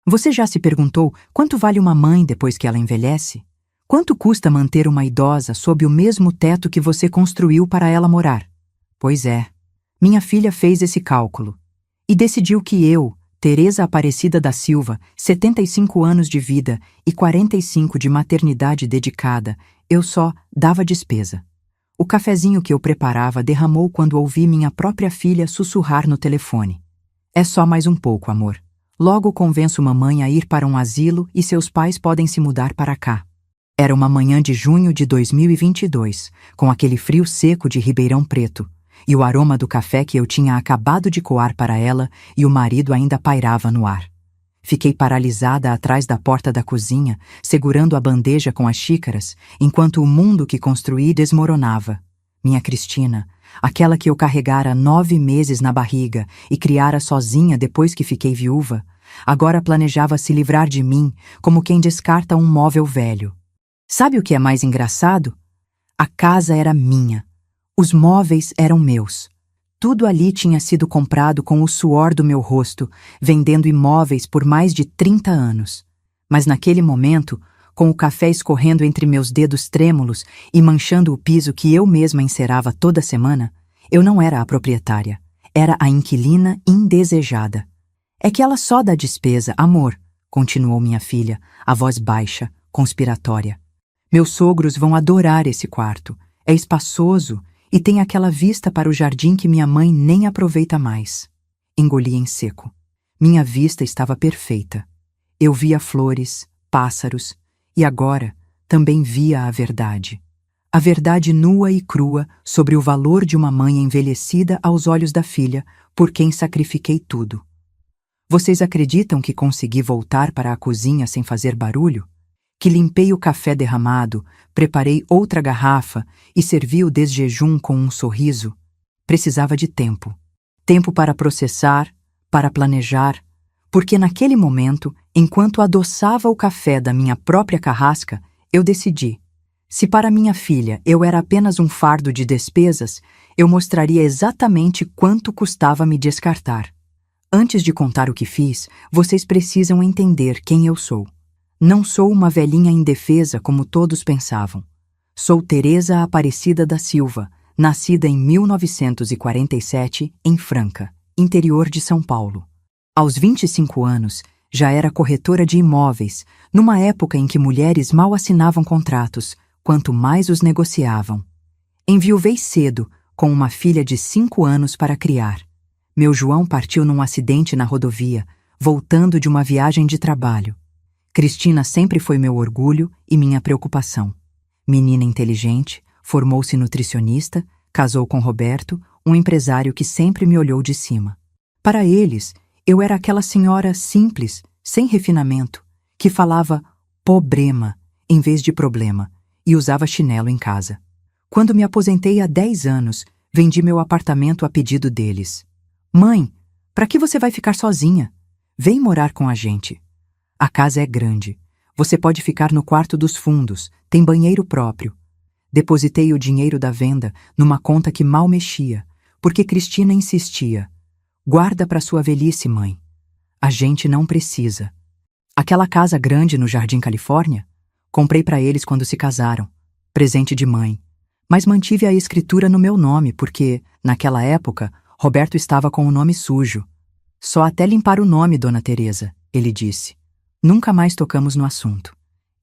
Você já se perguntou quanto vale uma mãe depois que ela envelhece? Quanto custa manter uma idosa sob o mesmo teto que você construiu para ela morar? Pois é, minha filha fez esse cálculo e decidiu que eu, Teresa Aparecida da Silva, 75 anos de vida e 45 de maternidade dedicada, eu só dava despesa. O cafezinho que eu preparava derramou quando ouvi minha própria filha sussurrar no telefone. É só mais um pouco, amor. Logo convenço mamãe a ir para um asilo e seus pais podem se mudar para cá. Era uma manhã de junho de 2022, com aquele frio seco de Ribeirão Preto, e o aroma do café que eu tinha acabado de coar para ela e o marido ainda pairava no ar. Fiquei paralisada atrás da porta da cozinha, segurando a bandeja com as xícaras, enquanto o mundo que construí desmoronava. Minha Cristina, aquela que eu carregara 9 meses na barriga e criara sozinha depois que fiquei viúva, agora planejava se livrar de mim como quem descarta um móvel velho. Sabe o que é mais engraçado? A casa era minha. Os móveis eram meus. Tudo ali tinha sido comprado com o suor do meu rosto, vendendo imóveis por mais de 30 anos. Mas naquele momento, com o café escorrendo entre meus dedos trêmulos e manchando o piso que eu mesma encerava toda semana, eu não era a proprietária. Era a inquilina indesejada. É que ela só dá despesa, amor, continuou minha filha, a voz baixa, conspiratória. Meus sogros vão adorar esse quarto. É espaçoso e tem aquela vista para o jardim que minha mãe nem aproveita mais. Engoli em seco. Minha vista estava perfeita. Eu via flores, pássaros e agora também via a verdade. A verdade nua e crua sobre o valor de uma mãe envelhecida aos olhos da filha, por quem sacrifiquei tudo. Vocês acreditam que consegui voltar para a cozinha sem fazer barulho? Que limpei o café derramado, preparei outra garrafa e servi o desjejum com um sorriso? Precisava de tempo. Tempo para processar, para planejar, porque naquele momento, enquanto adoçava o café da minha própria carrasca, eu decidi. Se para minha filha eu era apenas um fardo de despesas, eu mostraria exatamente quanto custava me descartar. Antes de contar o que fiz, vocês precisam entender quem eu sou. Não sou uma velhinha indefesa como todos pensavam. Sou Teresa Aparecida da Silva, nascida em 1947 em Franca, interior de São Paulo. Aos 25 anos, já era corretora de imóveis, numa época em que mulheres mal assinavam contratos, quanto mais os negociavam. Enviuvei cedo, com uma filha de 5 anos para criar. Meu João partiu num acidente na rodovia, voltando de uma viagem de trabalho. Cristina sempre foi meu orgulho e minha preocupação. Menina inteligente, formou-se nutricionista, casou com Roberto, um empresário que sempre me olhou de cima. Para eles, eu era aquela senhora simples, sem refinamento, que falava problema em vez de problema e usava chinelo em casa. Quando me aposentei há 10 anos, vendi meu apartamento a pedido deles. Mãe, para que você vai ficar sozinha? Vem morar com a gente. A casa é grande. Você pode ficar no quarto dos fundos, tem banheiro próprio. Depositei o dinheiro da venda numa conta que mal mexia, porque Cristina insistia. Guarda para sua velhice, mãe. A gente não precisa. Aquela casa grande no Jardim Califórnia? Comprei para eles quando se casaram. Presente de mãe. Mas mantive a escritura no meu nome, porque, naquela época, Roberto estava com o nome sujo. Só até limpar o nome, dona Teresa, ele disse. Nunca mais tocamos no assunto.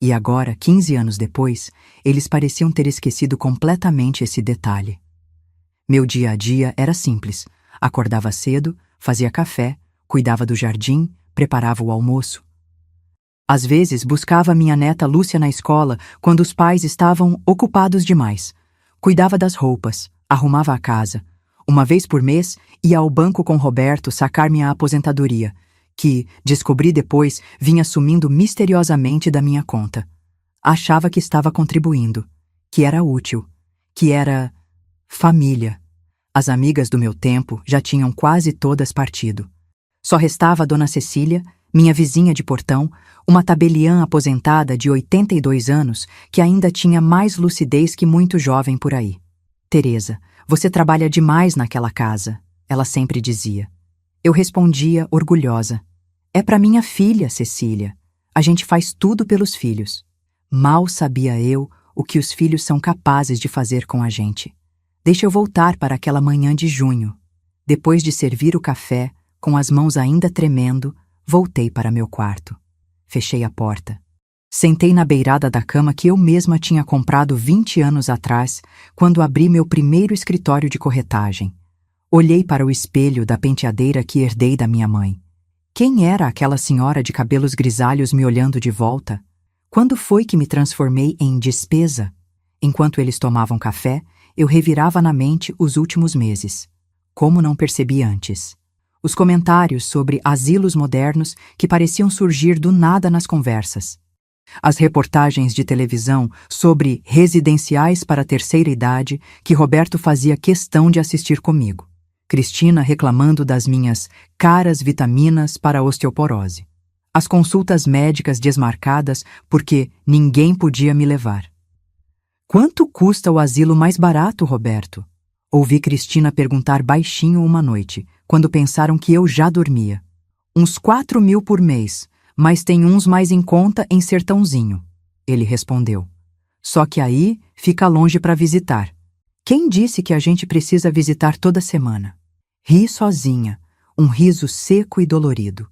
E agora, 15 anos depois, eles pareciam ter esquecido completamente esse detalhe. Meu dia a dia era simples. Acordava cedo, fazia café, cuidava do jardim, preparava o almoço. Às vezes, buscava minha neta Lúcia na escola quando os pais estavam ocupados demais. Cuidava das roupas, arrumava a casa. Uma vez por mês, ia ao banco com Roberto sacar minha aposentadoria, que, descobri depois, vinha sumindo misteriosamente da minha conta. Achava que estava contribuindo, que era útil, que era família. As amigas do meu tempo já tinham quase todas partido. Só restava a dona Cecília, minha vizinha de portão, uma tabeliã aposentada de 82 anos que ainda tinha mais lucidez que muito jovem por aí. Teresa, você trabalha demais naquela casa, ela sempre dizia. Eu respondia orgulhosa. É para minha filha, Cecília. A gente faz tudo pelos filhos. Mal sabia eu o que os filhos são capazes de fazer com a gente. Deixa eu voltar para aquela manhã de junho. Depois de servir o café, com as mãos ainda tremendo, voltei para meu quarto. Fechei a porta. Sentei na beirada da cama que eu mesma tinha comprado 20 anos atrás, quando abri meu primeiro escritório de corretagem. Olhei para o espelho da penteadeira que herdei da minha mãe. Quem era aquela senhora de cabelos grisalhos me olhando de volta? Quando foi que me transformei em despesa? Enquanto eles tomavam café, eu revirava na mente os últimos meses. Como não percebi antes? Os comentários sobre asilos modernos que pareciam surgir do nada nas conversas. As reportagens de televisão sobre residenciais para a terceira idade que Roberto fazia questão de assistir comigo. Cristina reclamando das minhas caras vitaminas para a osteoporose. As consultas médicas desmarcadas porque ninguém podia me levar. Quanto custa o asilo mais barato, Roberto? Ouvi Cristina perguntar baixinho uma noite, quando pensaram que eu já dormia. Uns 4.000 por mês, mas tem uns mais em conta em Sertãozinho. Ele respondeu. Só que aí fica longe para visitar. Quem disse que a gente precisa visitar toda semana? Ri sozinha, um riso seco e dolorido.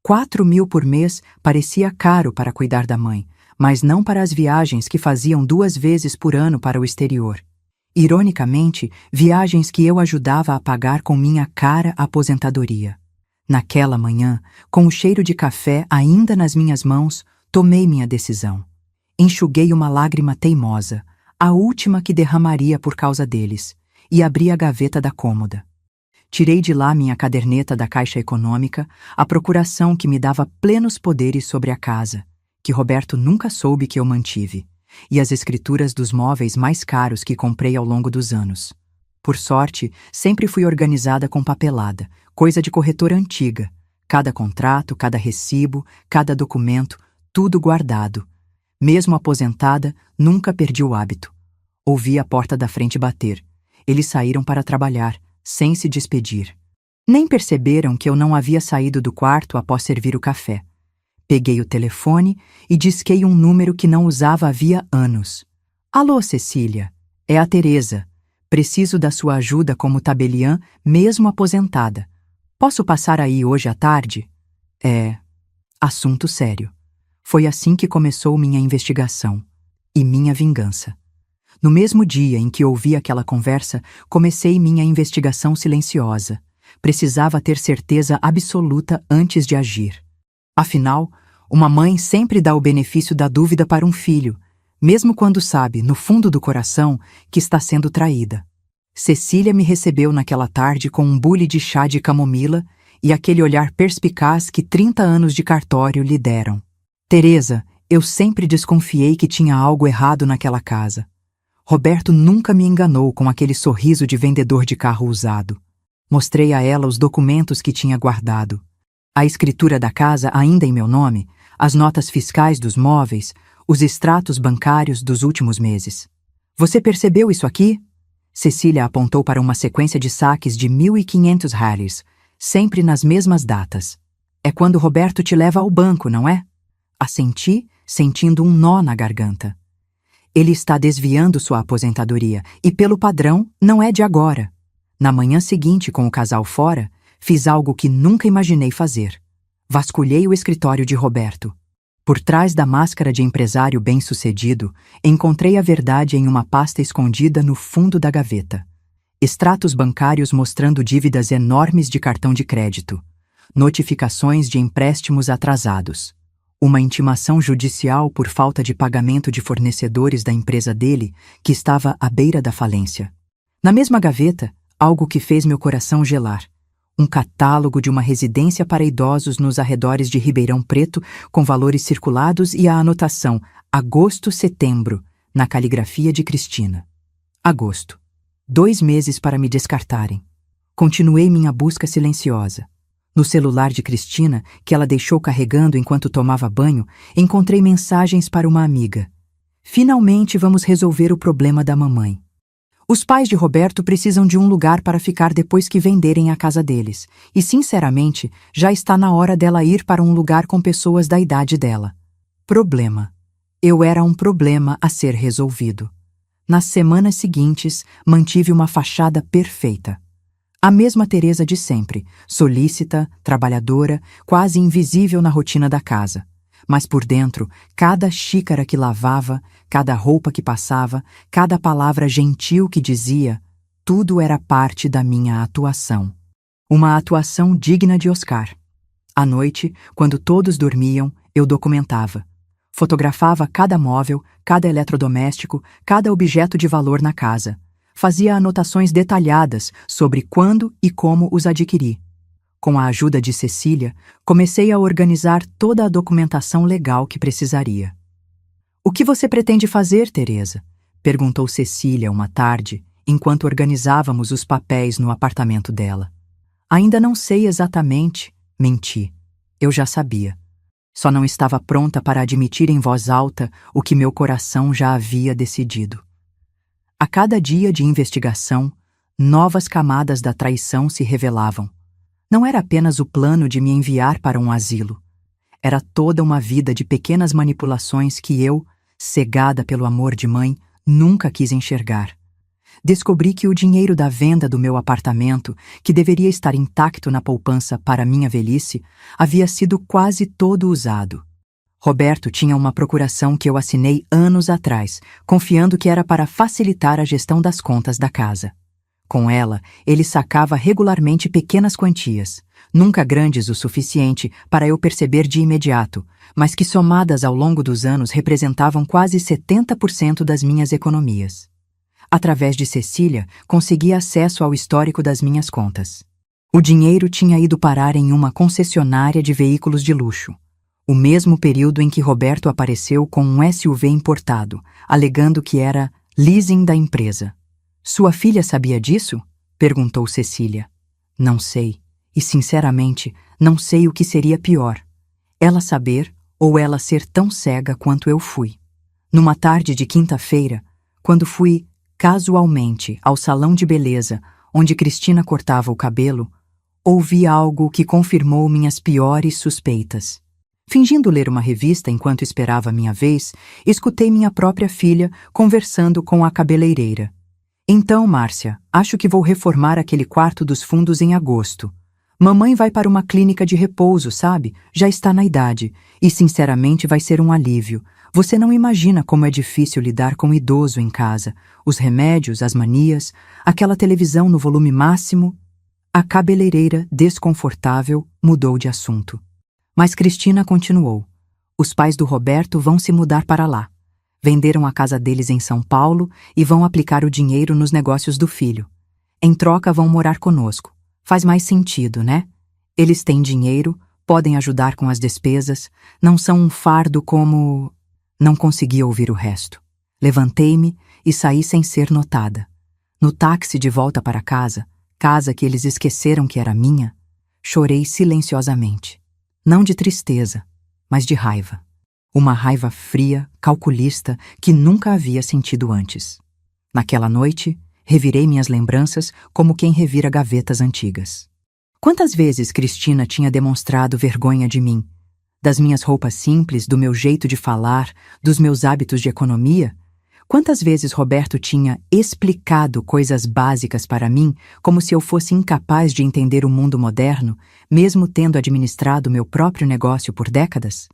4.000 por mês parecia caro para cuidar da mãe, mas não para as viagens que faziam 2 vezes por ano para o exterior. Ironicamente, viagens que eu ajudava a pagar com minha cara aposentadoria. Naquela manhã, com o cheiro de café ainda nas minhas mãos, tomei minha decisão. Enxuguei uma lágrima teimosa, a última que derramaria por causa deles, e abri a gaveta da cômoda. Tirei de lá minha caderneta da Caixa Econômica, a procuração que me dava plenos poderes sobre a casa, que Roberto nunca soube que eu mantive, e as escrituras dos móveis mais caros que comprei ao longo dos anos. Por sorte, sempre fui organizada com papelada, coisa de corretora antiga. Cada contrato, cada recibo, cada documento, tudo guardado. Mesmo aposentada, nunca perdi o hábito. Ouvi a porta da frente bater. Eles saíram para trabalhar, sem se despedir. Nem perceberam que eu não havia saído do quarto após servir o café. Peguei o telefone e disquei um número que não usava havia anos. Alô, Cecília. É a Teresa. Preciso da sua ajuda como tabeliã, mesmo aposentada. Posso passar aí hoje à tarde? Assunto sério. Foi assim que começou minha investigação. E minha vingança. No mesmo dia em que ouvi aquela conversa, comecei minha investigação silenciosa. Precisava ter certeza absoluta antes de agir. Afinal, uma mãe sempre dá o benefício da dúvida para um filho, mesmo quando sabe, no fundo do coração, que está sendo traída. Cecília me recebeu naquela tarde com um bule de chá de camomila e aquele olhar perspicaz que 30 anos de cartório lhe deram. Teresa, eu sempre desconfiei que tinha algo errado naquela casa. Roberto nunca me enganou com aquele sorriso de vendedor de carro usado. Mostrei a ela os documentos que tinha guardado. A escritura da casa ainda em meu nome, as notas fiscais dos móveis, os extratos bancários dos últimos meses. Você percebeu isso aqui? Cecília apontou para uma sequência de saques de 1.500 reais, sempre nas mesmas datas. É quando Roberto te leva ao banco, não é? Assenti, sentindo um nó na garganta. Ele está desviando sua aposentadoria e, pelo padrão, não é de agora. Na manhã seguinte, com o casal fora, fiz algo que nunca imaginei fazer. Vasculhei o escritório de Roberto. Por trás da máscara de empresário bem-sucedido, encontrei a verdade em uma pasta escondida no fundo da gaveta. Extratos bancários mostrando dívidas enormes de cartão de crédito. Notificações de empréstimos atrasados. Uma intimação judicial por falta de pagamento de fornecedores da empresa dele, que estava à beira da falência. Na mesma gaveta, algo que fez meu coração gelar. Um catálogo de uma residência para idosos nos arredores de Ribeirão Preto, com valores circulados e a anotação agosto-setembro, na caligrafia de Cristina. Agosto. 2 meses para me descartarem. Continuei minha busca silenciosa. No celular de Cristina, que ela deixou carregando enquanto tomava banho, encontrei mensagens para uma amiga. Finalmente vamos resolver o problema da mamãe. Os pais de Roberto precisam de um lugar para ficar depois que venderem a casa deles, e sinceramente, já está na hora dela ir para um lugar com pessoas da idade dela. Problema. Eu era um problema a ser resolvido. Nas semanas seguintes, mantive uma fachada perfeita. A mesma Teresa de sempre, solícita, trabalhadora, quase invisível na rotina da casa. Mas por dentro, cada xícara que lavava, cada roupa que passava, cada palavra gentil que dizia, tudo era parte da minha atuação. Uma atuação digna de Oscar. À noite, quando todos dormiam, eu documentava. Fotografava cada móvel, cada eletrodoméstico, cada objeto de valor na casa. Fazia anotações detalhadas sobre quando e como os adquiri. Com a ajuda de Cecília, comecei a organizar toda a documentação legal que precisaria. "O que você pretende fazer, Teresa?" perguntou Cecília uma tarde, enquanto organizávamos os papéis no apartamento dela. "Ainda não sei exatamente", menti. Eu já sabia. Só não estava pronta para admitir em voz alta o que meu coração já havia decidido. A cada dia de investigação, novas camadas da traição se revelavam. Não era apenas o plano de me enviar para um asilo. Era toda uma vida de pequenas manipulações que eu, cegada pelo amor de mãe, nunca quis enxergar. Descobri que o dinheiro da venda do meu apartamento, que deveria estar intacto na poupança para minha velhice, havia sido quase todo usado. Roberto tinha uma procuração que eu assinei anos atrás, confiando que era para facilitar a gestão das contas da casa. Com ela, ele sacava regularmente pequenas quantias, nunca grandes o suficiente para eu perceber de imediato, mas que somadas ao longo dos anos representavam quase 70% das minhas economias. Através de Cecília, consegui acesso ao histórico das minhas contas. O dinheiro tinha ido parar em uma concessionária de veículos de luxo, o mesmo período em que Roberto apareceu com um SUV importado, alegando que era leasing da empresa. "Sua filha sabia disso?" perguntou Cecília. "Não sei, e sinceramente, não sei o que seria pior. Ela saber ou ela ser tão cega quanto eu fui." Numa tarde de quinta-feira, quando fui casualmente ao salão de beleza onde Cristina cortava o cabelo, ouvi algo que confirmou minhas piores suspeitas. Fingindo ler uma revista enquanto esperava minha vez, escutei minha própria filha conversando com a cabeleireira. "Então, Márcia, acho que vou reformar aquele quarto dos fundos em agosto. Mamãe vai para uma clínica de repouso, sabe? Já está na idade. E, sinceramente, vai ser um alívio. Você não imagina como é difícil lidar com um idoso em casa. Os remédios, as manias, aquela televisão no volume máximo." A cabeleireira, desconfortável, mudou de assunto. Mas Cristina continuou. "Os pais do Roberto vão se mudar para lá. Venderam a casa deles em São Paulo e vão aplicar o dinheiro nos negócios do filho. Em troca, vão morar conosco. Faz mais sentido, né? Eles têm dinheiro, podem ajudar com as despesas, não são um fardo como..." Não consegui ouvir o resto. Levantei-me e saí sem ser notada. No táxi de volta para casa, casa que eles esqueceram que era minha, chorei silenciosamente. Não de tristeza, mas de raiva. Uma raiva fria, calculista, que nunca havia sentido antes. Naquela noite, revirei minhas lembranças como quem revira gavetas antigas. Quantas vezes Cristina tinha demonstrado vergonha de mim? Das minhas roupas simples, do meu jeito de falar, dos meus hábitos de economia? Quantas vezes Roberto tinha explicado coisas básicas para mim, como se eu fosse incapaz de entender o mundo moderno, mesmo tendo administrado meu próprio negócio por décadas?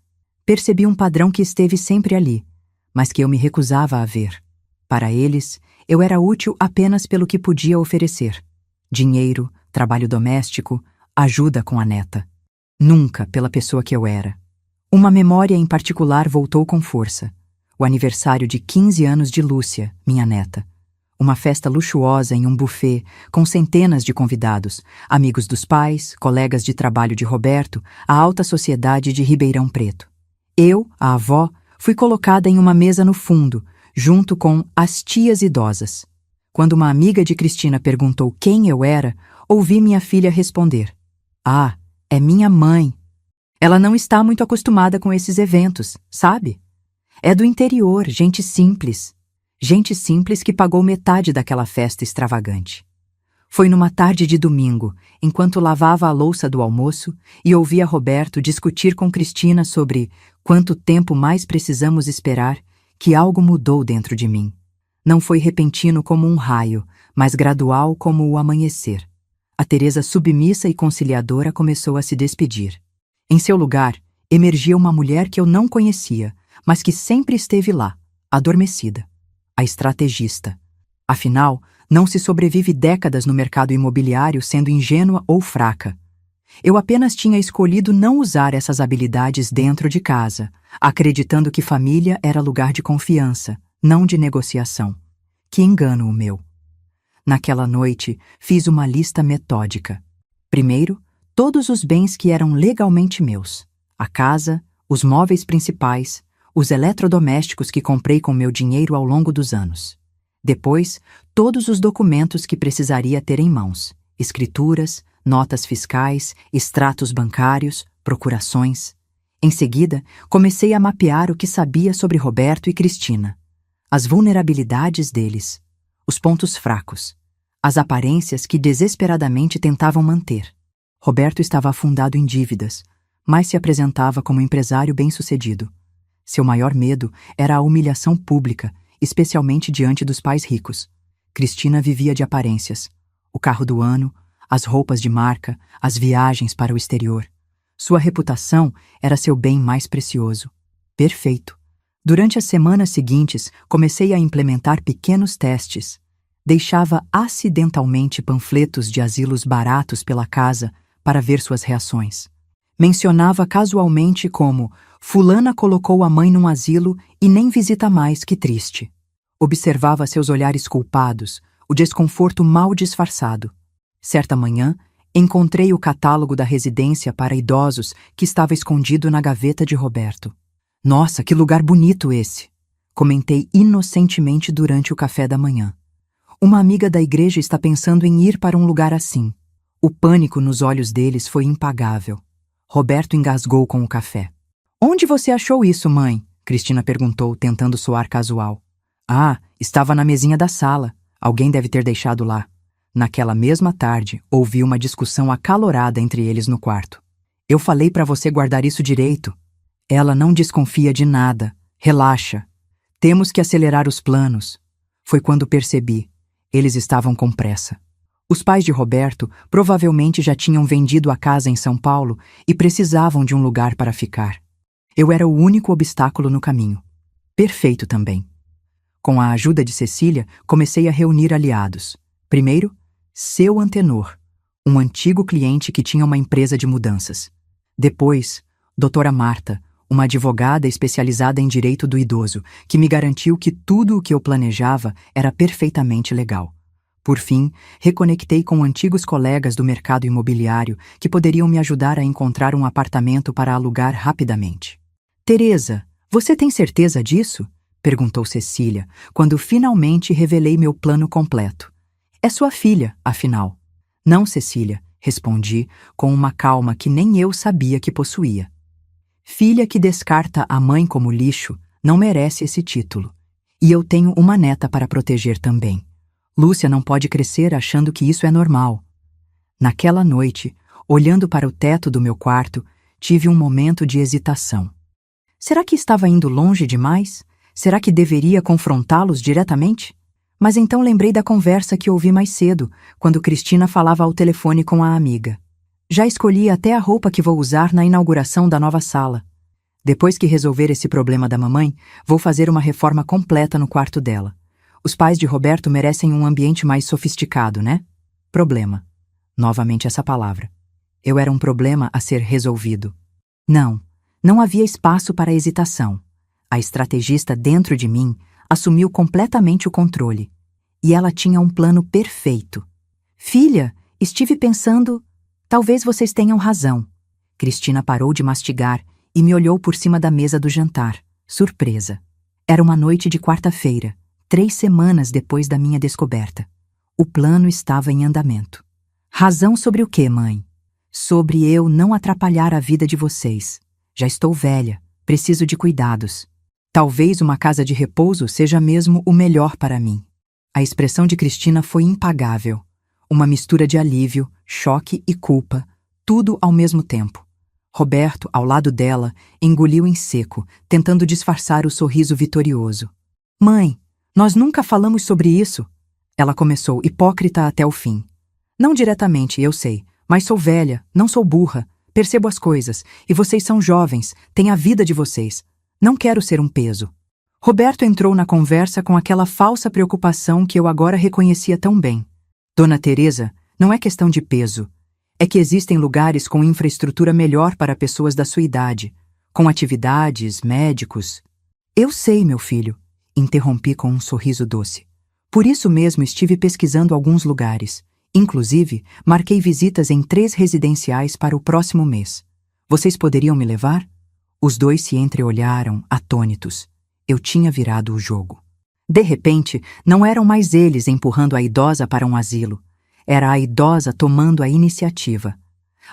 Percebi um padrão que esteve sempre ali, mas que eu me recusava a ver. Para eles, eu era útil apenas pelo que podia oferecer. Dinheiro, trabalho doméstico, ajuda com a neta. Nunca pela pessoa que eu era. Uma memória em particular voltou com força. O aniversário de 15 anos de Lúcia, minha neta. Uma festa luxuosa em um buffet, com centenas de convidados, amigos dos pais, colegas de trabalho de Roberto, a alta sociedade de Ribeirão Preto. Eu, a avó, fui colocada em uma mesa no fundo, junto com as tias idosas. Quando uma amiga de Cristina perguntou quem eu era, ouvi minha filha responder: "Ah, é minha mãe. Ela não está muito acostumada com esses eventos, sabe? É do interior, gente simples. Gente simples que pagou metade daquela festa extravagante. Foi numa tarde de domingo, enquanto lavava a louça do almoço e ouvia Roberto discutir com Cristina sobre quanto tempo mais precisamos esperar, que algo mudou dentro de mim. Não foi repentino como um raio, mas gradual como o amanhecer. A Teresa submissa e conciliadora começou a se despedir. Em seu lugar, emergia uma mulher que eu não conhecia, mas que sempre esteve lá, adormecida. A estrategista. Afinal, não se sobrevive décadas no mercado imobiliário sendo ingênua ou fraca. Eu apenas tinha escolhido não usar essas habilidades dentro de casa, acreditando que família era lugar de confiança, não de negociação. Que engano o meu. Naquela noite, fiz uma lista metódica. Primeiro, todos os bens que eram legalmente meus. A casa, os móveis principais, os eletrodomésticos que comprei com meu dinheiro ao longo dos anos. Depois, todos os documentos que precisaria ter em mãos. Escrituras, notas fiscais, extratos bancários, procurações. Em seguida, comecei a mapear o que sabia sobre Roberto e Cristina. As vulnerabilidades deles. Os pontos fracos. As aparências que desesperadamente tentavam manter. Roberto estava afundado em dívidas, mas se apresentava como empresário bem-sucedido. Seu maior medo era a humilhação pública, especialmente diante dos pais ricos. Cristina vivia de aparências. O carro do ano, as roupas de marca, as viagens para o exterior. Sua reputação era seu bem mais precioso. Perfeito. Durante as semanas seguintes, comecei a implementar pequenos testes. Deixava acidentalmente panfletos de asilos baratos pela casa para ver suas reações. Mencionava casualmente como fulana colocou a mãe num asilo e nem visita mais, que triste. Observava seus olhares culpados, o desconforto mal disfarçado. Certa manhã, encontrei o catálogo da residência para idosos que estava escondido na gaveta de Roberto. Nossa, que lugar bonito esse! Comentei inocentemente durante o café da manhã. Uma amiga da igreja está pensando em ir para um lugar assim. O pânico nos olhos deles foi impagável. Roberto engasgou com o café. Onde você achou isso, mãe? Cristina perguntou, tentando soar casual. Ah, estava na mesinha da sala. Alguém deve ter deixado lá. Naquela mesma tarde, ouvi uma discussão acalorada entre eles no quarto. Eu falei para você guardar isso direito. Ela não desconfia de nada. Relaxa. Temos que acelerar os planos. Foi quando percebi. Eles estavam com pressa. Os pais de Roberto provavelmente já tinham vendido a casa em São Paulo e precisavam de um lugar para ficar. Eu era o único obstáculo no caminho. Perfeito também. Com a ajuda de Cecília, comecei a reunir aliados. Primeiro, seu Antenor, um antigo cliente que tinha uma empresa de mudanças. Depois, doutora Marta, uma advogada especializada em direito do idoso, que me garantiu que tudo o que eu planejava era perfeitamente legal. Por fim, reconectei com antigos colegas do mercado imobiliário que poderiam me ajudar a encontrar um apartamento para alugar rapidamente. Teresa, você tem certeza disso? Perguntou Cecília, quando finalmente revelei meu plano completo. É sua filha, afinal. Não, Cecília, respondi com uma calma que nem eu sabia que possuía. Filha que descarta a mãe como lixo não merece esse título. E eu tenho uma neta para proteger também. Lúcia não pode crescer achando que isso é normal. Naquela noite, olhando para o teto do meu quarto, tive um momento de hesitação. Será que estava indo longe demais? Será que deveria confrontá-los diretamente? Mas então lembrei da conversa que ouvi mais cedo, quando Cristina falava ao telefone com a amiga. Já escolhi até a roupa que vou usar na inauguração da nova sala. Depois que resolver esse problema da mamãe, vou fazer uma reforma completa no quarto dela. Os pais de Roberto merecem um ambiente mais sofisticado, né? Problema. Novamente essa palavra. Eu era um problema a ser resolvido. Não havia espaço para hesitação. A estrategista dentro de mim assumiu completamente o controle. E ela tinha um plano perfeito. Filha, estive pensando... Talvez vocês tenham razão. Cristina parou de mastigar e me olhou por cima da mesa do jantar. Surpresa. Era uma noite de quarta-feira, 3 semanas depois da minha descoberta. O plano estava em andamento. Razão sobre o quê, mãe? Sobre eu não atrapalhar a vida de vocês. Já estou velha, preciso de cuidados. Talvez uma casa de repouso seja mesmo o melhor para mim. A expressão de Cristina foi impagável. Uma mistura de alívio, choque e culpa, tudo ao mesmo tempo. Roberto, ao lado dela, engoliu em seco, tentando disfarçar o sorriso vitorioso. Mãe, nós nunca falamos sobre isso. Ela começou, hipócrita até o fim. Não diretamente, eu sei, mas sou velha, não sou burra, percebo as coisas, e vocês são jovens, têm a vida de vocês. Não quero ser um peso. Roberto entrou na conversa com aquela falsa preocupação que eu agora reconhecia tão bem. Dona Teresa, não é questão de peso. É que existem lugares com infraestrutura melhor para pessoas da sua idade, com atividades, médicos. Eu sei, meu filho, interrompi com um sorriso doce. Por isso mesmo estive pesquisando alguns lugares. Inclusive, marquei visitas em 3 residenciais para o próximo mês. Vocês poderiam me levar? Os dois se entreolharam, atônitos. Eu tinha virado o jogo. De repente, não eram mais eles empurrando a idosa para um asilo. Era a idosa tomando a iniciativa.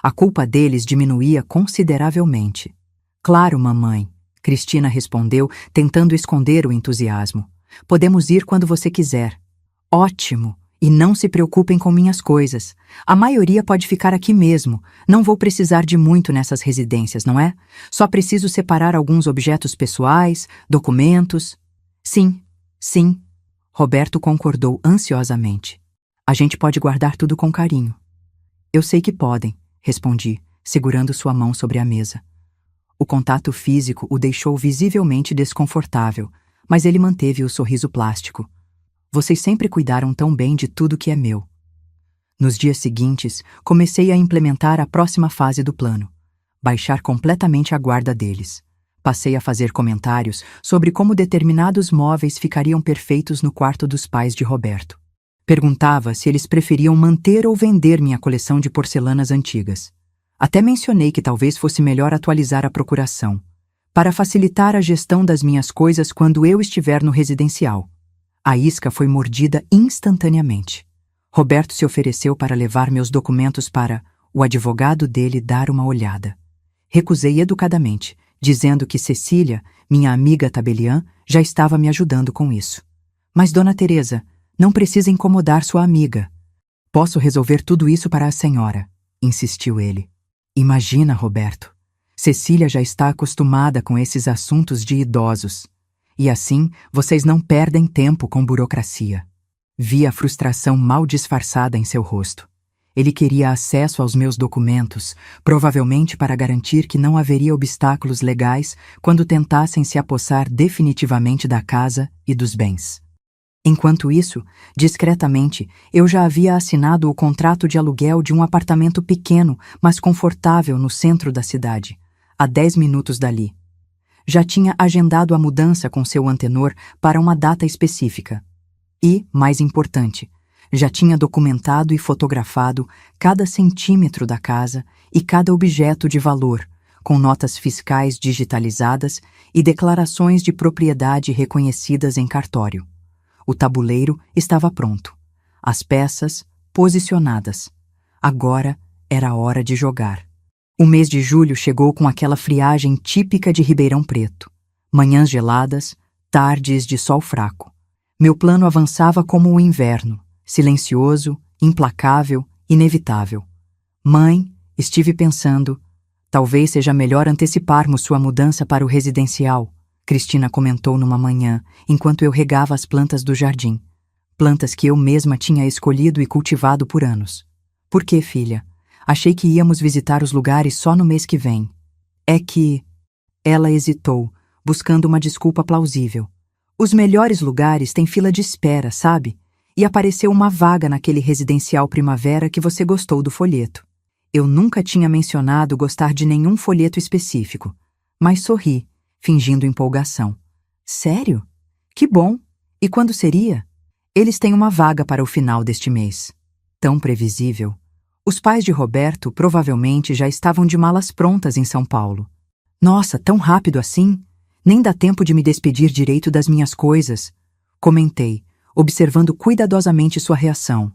A culpa deles diminuía consideravelmente. Claro, mamãe, Cristina respondeu, tentando esconder o entusiasmo. Podemos ir quando você quiser. Ótimo! E não se preocupem com minhas coisas. A maioria pode ficar aqui mesmo. Não vou precisar de muito nessas residências, não é? Só preciso separar alguns objetos pessoais, documentos. Sim, sim. Roberto concordou ansiosamente. A gente pode guardar tudo com carinho. Eu sei que podem, respondi, segurando sua mão sobre a mesa. O contato físico o deixou visivelmente desconfortável, mas ele manteve o sorriso plástico. Vocês sempre cuidaram tão bem de tudo que é meu. Nos dias seguintes, comecei a implementar a próxima fase do plano. Baixar completamente a guarda deles. Passei a fazer comentários sobre como determinados móveis ficariam perfeitos no quarto dos pais de Roberto. Perguntava se eles preferiam manter ou vender minha coleção de porcelanas antigas. Até mencionei que talvez fosse melhor atualizar a procuração, para facilitar a gestão das minhas coisas quando eu estiver no residencial. A isca foi mordida instantaneamente. Roberto se ofereceu para levar meus documentos para o advogado dele dar uma olhada. Recusei educadamente, dizendo que Cecília, minha amiga tabeliã, já estava me ajudando com isso. Mas, Dona Teresa, não precisa incomodar sua amiga. Posso resolver tudo isso para a senhora, insistiu ele. Imagina, Roberto. Cecília já está acostumada com esses assuntos de idosos. E assim, vocês não perdem tempo com burocracia. Vi a frustração mal disfarçada em seu rosto. Ele queria acesso aos meus documentos, provavelmente para garantir que não haveria obstáculos legais quando tentassem se apossar definitivamente da casa e dos bens. Enquanto isso, discretamente, eu já havia assinado o contrato de aluguel de um apartamento pequeno, mas confortável no centro da cidade, a 10 minutos dali. Já tinha agendado a mudança com seu antenor para uma data específica. E, mais importante, já tinha documentado e fotografado cada centímetro da casa e cada objeto de valor, com notas fiscais digitalizadas e declarações de propriedade reconhecidas em cartório. O tabuleiro estava pronto. As peças posicionadas. Agora era a hora de jogar. O mês de julho chegou com aquela friagem típica de Ribeirão Preto. Manhãs geladas, tardes de sol fraco. Meu plano avançava como o inverno, silencioso, implacável, inevitável. Mãe, estive pensando, talvez seja melhor anteciparmos sua mudança para o residencial, Cristina comentou numa manhã, enquanto eu regava as plantas do jardim. Plantas que eu mesma tinha escolhido e cultivado por anos. Por que, filha? Achei que íamos visitar os lugares só no mês que vem. É que... Ela hesitou, buscando uma desculpa plausível. Os melhores lugares têm fila de espera, sabe? E apareceu uma vaga naquele residencial primavera que você gostou do folheto. Eu nunca tinha mencionado gostar de nenhum folheto específico, mas sorri, fingindo empolgação. Sério? Que bom! E quando seria? Eles têm uma vaga para o final deste mês. Tão previsível. Os pais de Roberto provavelmente já estavam de malas prontas em São Paulo. Nossa, tão rápido assim? Nem dá tempo de me despedir direito das minhas coisas. Comentei, observando cuidadosamente sua reação.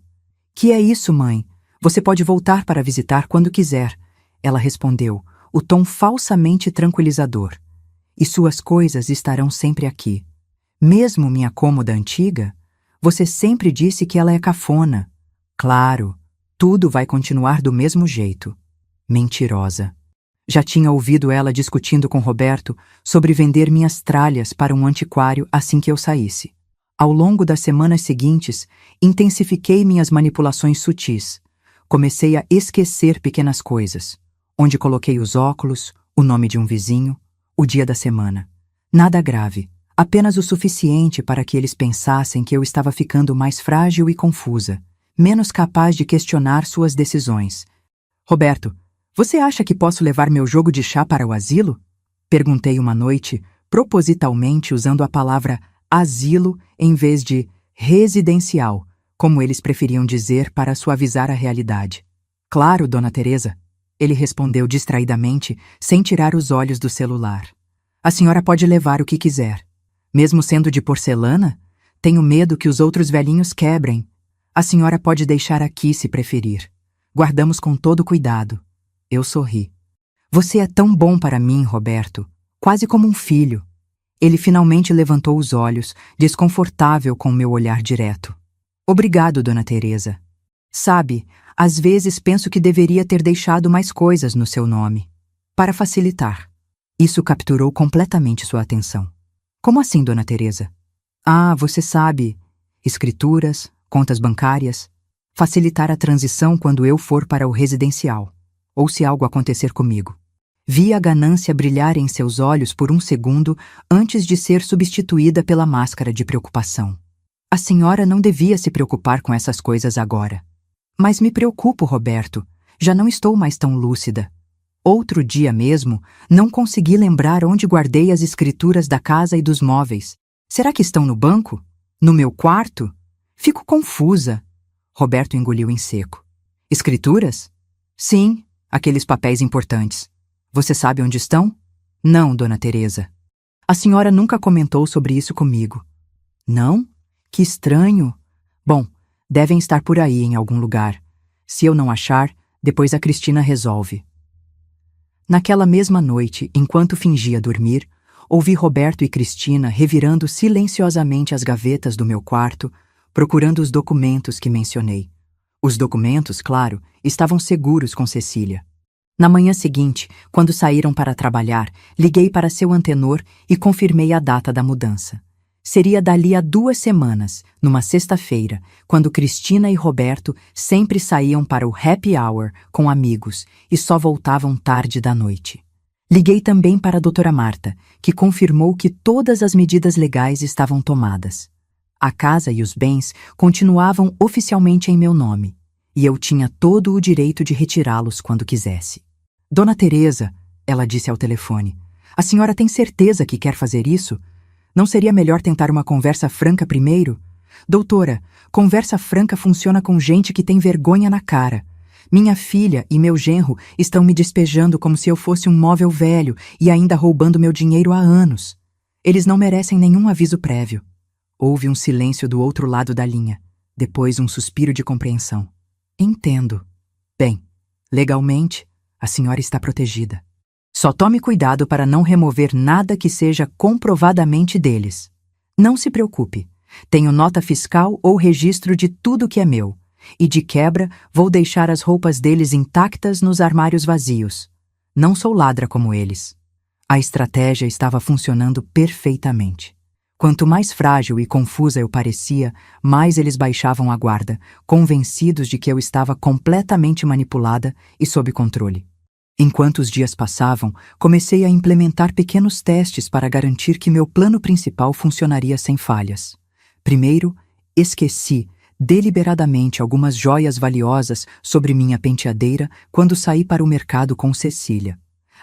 Que é isso, mãe? Você pode voltar para visitar quando quiser. Ela respondeu, o tom falsamente tranquilizador. e suas coisas estarão sempre aqui. Mesmo minha cômoda antiga, você sempre disse que ela é cafona. Claro, tudo vai continuar do mesmo jeito. Mentirosa. Já tinha ouvido ela discutindo com Roberto sobre vender minhas tralhas para um antiquário assim que eu saísse. Ao longo das semanas seguintes, intensifiquei minhas manipulações sutis. Comecei a esquecer pequenas coisas. Onde coloquei os óculos, o nome de um vizinho, o dia da semana. Nada grave, apenas o suficiente para que eles pensassem que eu estava ficando mais frágil e confusa, menos capaz de questionar suas decisões. Roberto, você acha que posso levar meu jogo de chá para o asilo? Perguntei uma noite, propositalmente usando a palavra asilo em vez de residencial, como eles preferiam dizer para suavizar a realidade. Claro, Dona Teresa, ele respondeu distraidamente, sem tirar os olhos do celular. A senhora pode levar o que quiser. Mesmo sendo de porcelana, tenho medo que os outros velhinhos quebrem. A senhora pode deixar aqui se preferir. Guardamos com todo cuidado. Eu sorri. Você é tão bom para mim, Roberto, quase como um filho. Ele finalmente levantou os olhos, desconfortável com meu olhar direto. Obrigado, Dona Teresa. Sabe, às vezes penso que deveria ter deixado mais coisas no seu nome. Para facilitar. Isso capturou completamente sua atenção. Como assim, Dona Teresa? Ah, você sabe. Escrituras, contas bancárias. Facilitar a transição quando eu for para o residencial. Ou se algo acontecer comigo. Vi a ganância brilhar em seus olhos por um segundo antes de ser substituída pela máscara de preocupação. A senhora não devia se preocupar com essas coisas agora. Mas me preocupo, Roberto. Já não estou mais tão lúcida. Outro dia mesmo, não consegui lembrar onde guardei as escrituras da casa e dos móveis. Será que estão no banco? No meu quarto? Fico confusa. Roberto engoliu em seco. Escrituras? Sim, aqueles papéis importantes. Você sabe onde estão? Não, Dona Teresa. A senhora nunca comentou sobre isso comigo. Não? Que estranho. Bom, devem estar por aí em algum lugar. Se eu não achar, depois a Cristina resolve. Naquela mesma noite, enquanto fingia dormir, ouvi Roberto e Cristina revirando silenciosamente as gavetas do meu quarto, procurando os documentos que mencionei. Os documentos, claro, estavam seguros com Cecília. Na manhã seguinte, quando saíram para trabalhar, liguei para seu antenor e confirmei a data da mudança. Seria dali a 2 semanas, numa sexta-feira, quando Cristina e Roberto sempre saíam para o happy hour com amigos e só voltavam tarde da noite. Liguei também para a doutora Marta, que confirmou que todas as medidas legais estavam tomadas. A casa e os bens continuavam oficialmente em meu nome, e eu tinha todo o direito de retirá-los quando quisesse. Dona Teresa, ela disse ao telefone, a senhora tem certeza que quer fazer isso? Não seria melhor tentar uma conversa franca primeiro? Doutora, conversa franca funciona com gente que tem vergonha na cara. Minha filha e meu genro estão me despejando como se eu fosse um móvel velho e ainda roubando meu dinheiro há anos. Eles não merecem nenhum aviso prévio. Houve um silêncio do outro lado da linha. Depois um suspiro de compreensão. Entendo. Bem, legalmente, a senhora está protegida. Só tome cuidado para não remover nada que seja comprovadamente deles. Não se preocupe. Tenho nota fiscal ou registro de tudo que é meu. E de quebra, vou deixar as roupas deles intactas nos armários vazios. Não sou ladra como eles. A estratégia estava funcionando perfeitamente. Quanto mais frágil e confusa eu parecia, mais eles baixavam a guarda, convencidos de que eu estava completamente manipulada e sob controle. Enquanto os dias passavam, comecei a implementar pequenos testes para garantir que meu plano principal funcionaria sem falhas. Primeiro, esqueci deliberadamente algumas joias valiosas sobre minha penteadeira quando saí para o mercado com Cecília.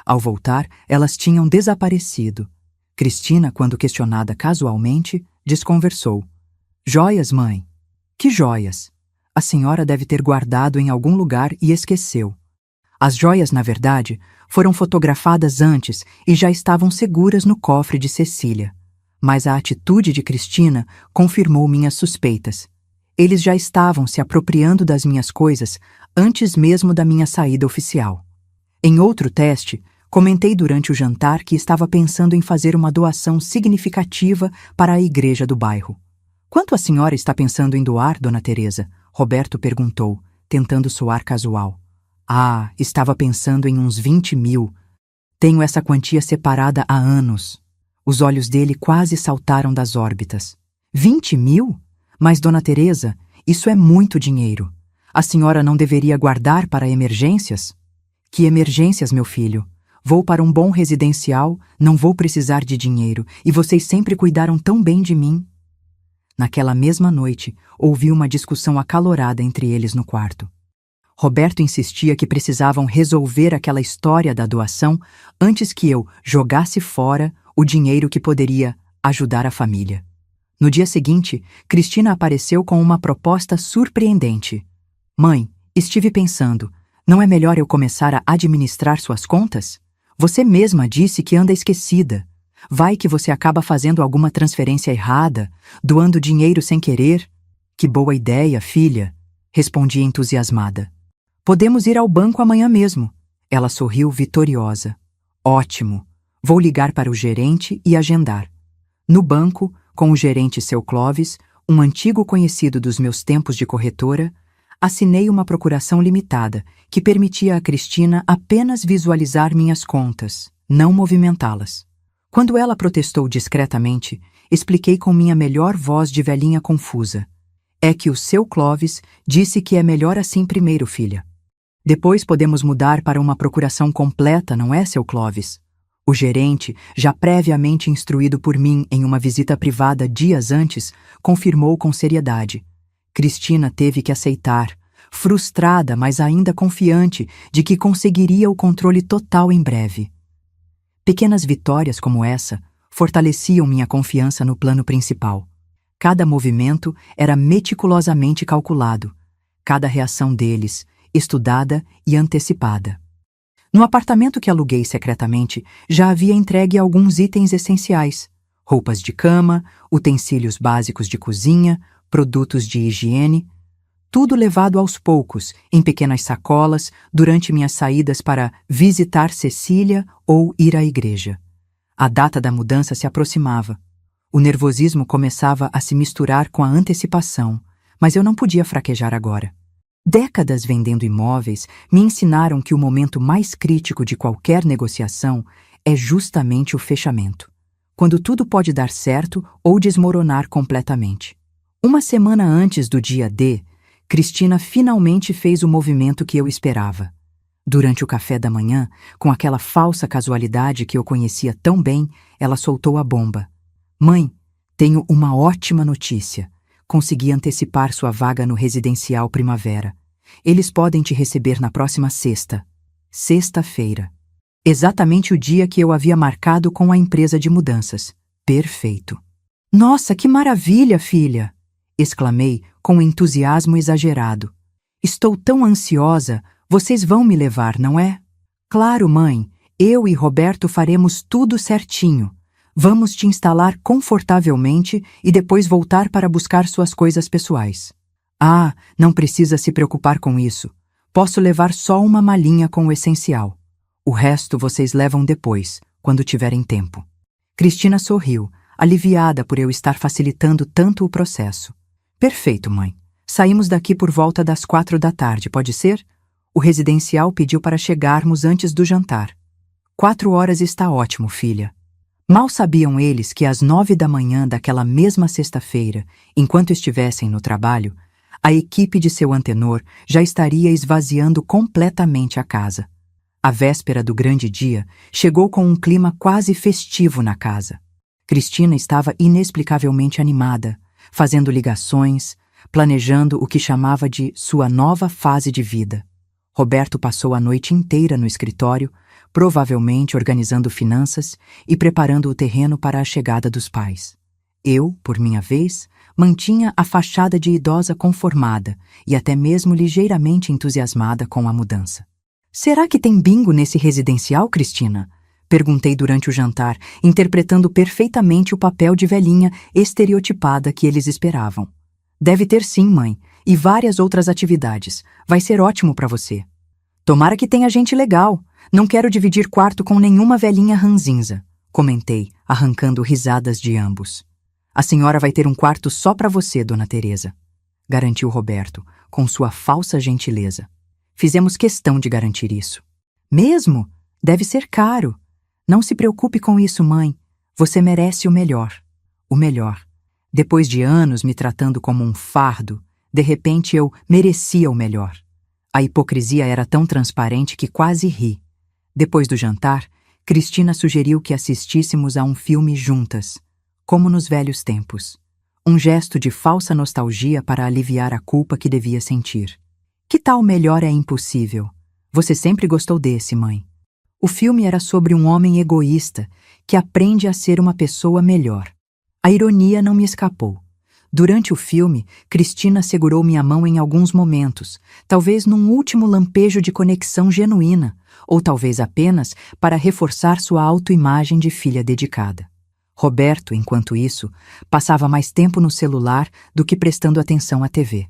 Ao voltar, elas tinham desaparecido. Cristina, quando questionada casualmente, desconversou. Joias, mãe? Que joias? A senhora deve ter guardado em algum lugar e esqueceu. As joias, na verdade, foram fotografadas antes e já estavam seguras no cofre de Cecília. Mas a atitude de Cristina confirmou minhas suspeitas. Eles já estavam se apropriando das minhas coisas antes mesmo da minha saída oficial. Em outro teste, Comentei durante o jantar que estava pensando em fazer uma doação significativa para a igreja do bairro. Quanto a senhora está pensando em doar, Dona Teresa? Roberto perguntou, tentando soar casual. Ah, estava pensando em uns 20.000. Tenho essa quantia separada há anos. Os olhos dele quase saltaram das órbitas. 20.000? Mas, Dona Teresa, isso é muito dinheiro. A senhora não deveria guardar para emergências? Que emergências, meu filho? Vou para um bom residencial, não vou precisar de dinheiro, e vocês sempre cuidaram tão bem de mim. Naquela mesma noite, ouvi uma discussão acalorada entre eles no quarto. Roberto insistia que precisavam resolver aquela história da doação antes que eu jogasse fora o dinheiro que poderia ajudar a família. No dia seguinte, Cristina apareceu com uma proposta surpreendente. Mãe, estive pensando, não é melhor eu começar a administrar suas contas? Você mesma disse que anda esquecida. Vai que você acaba fazendo alguma transferência errada, doando dinheiro sem querer? Que boa ideia, filha, respondi entusiasmada. Podemos ir ao banco amanhã mesmo. Ela sorriu vitoriosa. Ótimo. Vou ligar para o gerente e agendar. No banco, com o gerente seu Clóvis, um antigo conhecido dos meus tempos de corretora, assinei uma procuração limitada que permitia a Cristina apenas visualizar minhas contas, não movimentá-las. Quando ela protestou discretamente, expliquei com minha melhor voz de velhinha confusa. É que o seu Clóvis disse que é melhor assim primeiro, filha. Depois podemos mudar para uma procuração completa, não é, seu Clóvis? O gerente, já previamente instruído por mim em uma visita privada dias antes, confirmou com seriedade. Cristina teve que aceitar, frustrada, mas ainda confiante de que conseguiria o controle total em breve. Pequenas vitórias como essa fortaleciam minha confiança no plano principal. Cada movimento era meticulosamente calculado, cada reação deles estudada e antecipada. No apartamento que aluguei secretamente, já havia entregue alguns itens essenciais: roupas de cama, utensílios básicos de cozinha, produtos de higiene, tudo levado aos poucos, em pequenas sacolas, durante minhas saídas para visitar Cecília ou ir à igreja. A data da mudança se aproximava. O nervosismo começava a se misturar com a antecipação, mas eu não podia fraquejar agora. Décadas vendendo imóveis me ensinaram que o momento mais crítico de qualquer negociação é justamente o fechamento, quando tudo pode dar certo ou desmoronar completamente. Uma semana antes do dia D, Cristina finalmente fez o movimento que eu esperava. Durante o café da manhã, com aquela falsa casualidade que eu conhecia tão bem, ela soltou a bomba. Mãe, tenho uma ótima notícia. Consegui antecipar sua vaga no residencial Primavera. Eles podem te receber na próxima sexta. Sexta-feira. Exatamente o dia que eu havia marcado com a empresa de mudanças. Perfeito. Nossa, que maravilha, filha! Exclamei com entusiasmo exagerado. Estou tão ansiosa, vocês vão me levar, não é? Claro, mãe, eu e Roberto faremos tudo certinho. Vamos te instalar confortavelmente e depois voltar para buscar suas coisas pessoais. Ah, não precisa se preocupar com isso. Posso levar só uma malinha com o essencial. O resto vocês levam depois, quando tiverem tempo. Cristina sorriu, aliviada por eu estar facilitando tanto o processo. Perfeito, mãe. Saímos daqui por volta das 4 da tarde, pode ser? O residencial pediu para chegarmos antes do jantar. 4 horas está ótimo, filha. Mal sabiam eles que às 9 da manhã daquela mesma sexta-feira, enquanto estivessem no trabalho, a equipe de seu antenor já estaria esvaziando completamente a casa. A véspera do grande dia chegou com um clima quase festivo na casa. Cristina estava inexplicavelmente animada, fazendo ligações, planejando o que chamava de sua nova fase de vida. Roberto passou a noite inteira no escritório, provavelmente organizando finanças e preparando o terreno para a chegada dos pais. Eu, por minha vez, mantinha a fachada de idosa conformada e até mesmo ligeiramente entusiasmada com a mudança. Será que tem bingo nesse residencial, Cristina? Perguntei durante o jantar, interpretando perfeitamente o papel de velhinha estereotipada que eles esperavam. Deve ter sim, mãe, e várias outras atividades. Vai ser ótimo para você. Tomara que tenha gente legal. Não quero dividir quarto com nenhuma velhinha ranzinza, comentei, arrancando risadas de ambos. A senhora vai ter um quarto só para você, Dona Teresa, garantiu Roberto, com sua falsa gentileza. Fizemos questão de garantir isso. Mesmo? Deve ser caro. Não se preocupe com isso, mãe. Você merece o melhor. O melhor. Depois de anos me tratando como um fardo, de repente eu merecia o melhor. A hipocrisia era tão transparente que quase ri. Depois do jantar, Cristina sugeriu que assistíssemos a um filme juntas, como nos velhos tempos. Um gesto de falsa nostalgia para aliviar a culpa que devia sentir. Que tal Melhor é Impossível? Você sempre gostou desse, mãe. O filme era sobre um homem egoísta que aprende a ser uma pessoa melhor. A ironia não me escapou. Durante o filme, Cristina segurou minha mão em alguns momentos, talvez num último lampejo de conexão genuína, ou talvez apenas para reforçar sua autoimagem de filha dedicada. Roberto, enquanto isso, passava mais tempo no celular do que prestando atenção à TV.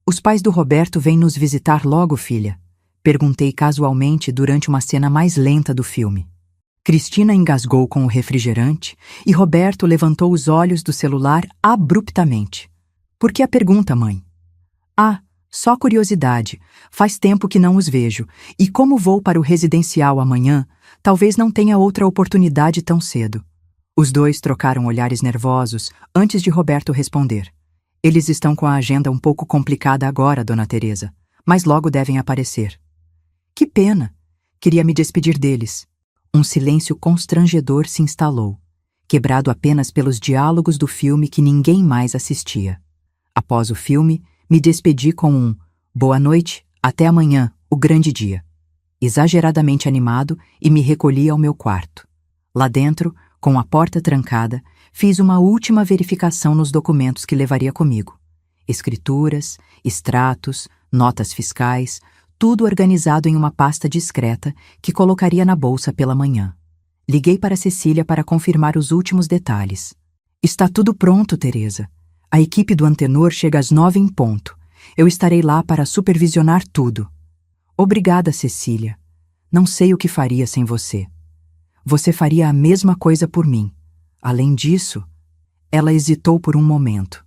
Os pais do Roberto vêm nos visitar logo, filha? Perguntei casualmente durante uma cena mais lenta do filme. Cristina engasgou com o refrigerante e Roberto levantou os olhos do celular abruptamente. Por que a pergunta, mãe? Ah, só curiosidade. Faz tempo que não os vejo, e como vou para o residencial amanhã, talvez não tenha outra oportunidade tão cedo. Os dois trocaram olhares nervosos antes de Roberto responder. Eles estão com a agenda um pouco complicada agora, Dona Teresa, mas logo devem aparecer. Que pena! Queria me despedir deles. Um silêncio constrangedor se instalou, quebrado apenas pelos diálogos do filme que ninguém mais assistia. Após o filme, me despedi com um "Boa noite, até amanhã, o grande dia", exageradamente animado, e me recolhi ao meu quarto. Lá dentro, com a porta trancada, fiz uma última verificação nos documentos que levaria comigo. Escrituras, extratos, notas fiscais, tudo organizado em uma pasta discreta que colocaria na bolsa pela manhã. Liguei para Cecília para confirmar os últimos detalhes. Está tudo pronto, Teresa. A equipe do Antenor chega às 9 em ponto. Eu estarei lá para supervisionar tudo. Obrigada, Cecília. Não sei o que faria sem você. Você faria a mesma coisa por mim. Além disso, ela hesitou por um momento.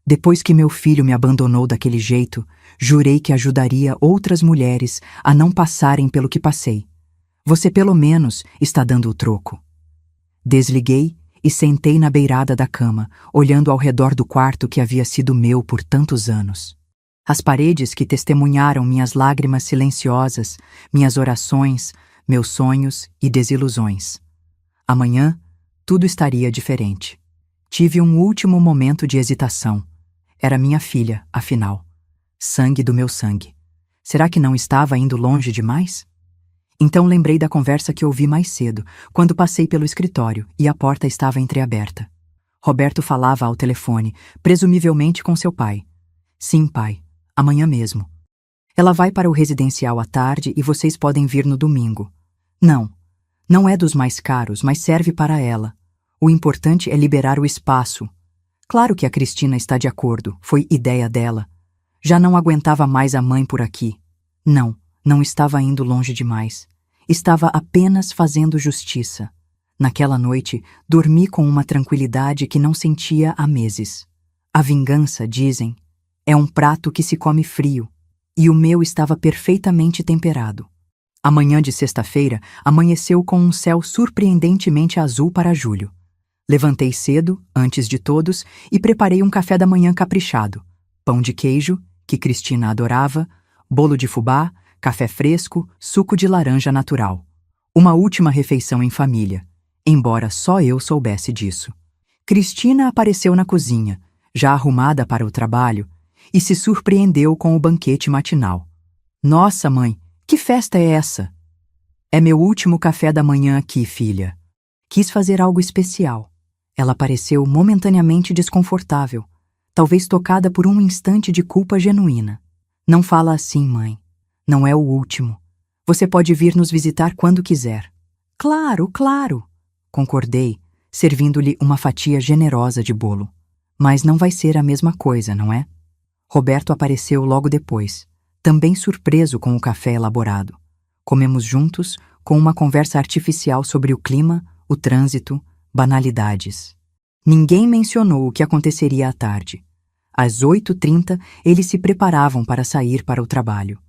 Depois que meu filho me abandonou daquele jeito, jurei que ajudaria outras mulheres a não passarem pelo que passei. Você pelo menos está dando o troco. Desliguei e sentei na beirada da cama, olhando ao redor do quarto que havia sido meu por tantos anos. As paredes que testemunharam minhas lágrimas silenciosas, minhas orações, meus sonhos e desilusões. Amanhã, tudo estaria diferente. Tive um último momento de hesitação. Era minha filha, afinal. Sangue do meu sangue. Será que não estava indo longe demais? Então lembrei da conversa que ouvi mais cedo, quando passei pelo escritório e a porta estava entreaberta. Roberto falava ao telefone, presumivelmente com seu pai. Sim, pai. Amanhã mesmo. Ela vai para o residencial à tarde e vocês podem vir no domingo. Não. Não é dos mais caros, mas serve para ela. O importante é liberar o espaço. Claro que a Cristina está de acordo, foi ideia dela. Já não aguentava mais a mãe por aqui. Não estava indo longe demais. Estava apenas fazendo justiça. Naquela noite, dormi com uma tranquilidade que não sentia há meses. A vingança, dizem, é um prato que se come frio, e o meu estava perfeitamente temperado. A manhã de sexta-feira amanheceu com um céu surpreendentemente azul para julho. Levantei cedo, antes de todos, e preparei um café da manhã caprichado. Pão de queijo, que Cristina adorava, bolo de fubá, café fresco, suco de laranja natural. Uma última refeição em família, embora só eu soubesse disso. Cristina apareceu na cozinha, já arrumada para o trabalho, e se surpreendeu com o banquete matinal. Nossa, mãe, que festa é essa? É meu último café da manhã aqui, filha. Quis fazer algo especial. Ela pareceu momentaneamente desconfortável, talvez tocada por um instante de culpa genuína. Não fala assim, mãe. Não é o último. Você pode vir nos visitar quando quiser. Claro, claro, concordei, servindo-lhe uma fatia generosa de bolo. Mas não vai ser a mesma coisa, não é? Roberto apareceu logo depois, também surpreso com o café elaborado. Comemos juntos, com uma conversa artificial sobre o clima, o trânsito, banalidades. Ninguém mencionou o que aconteceria à tarde. Às 8h30, eles se preparavam para sair para o trabalho.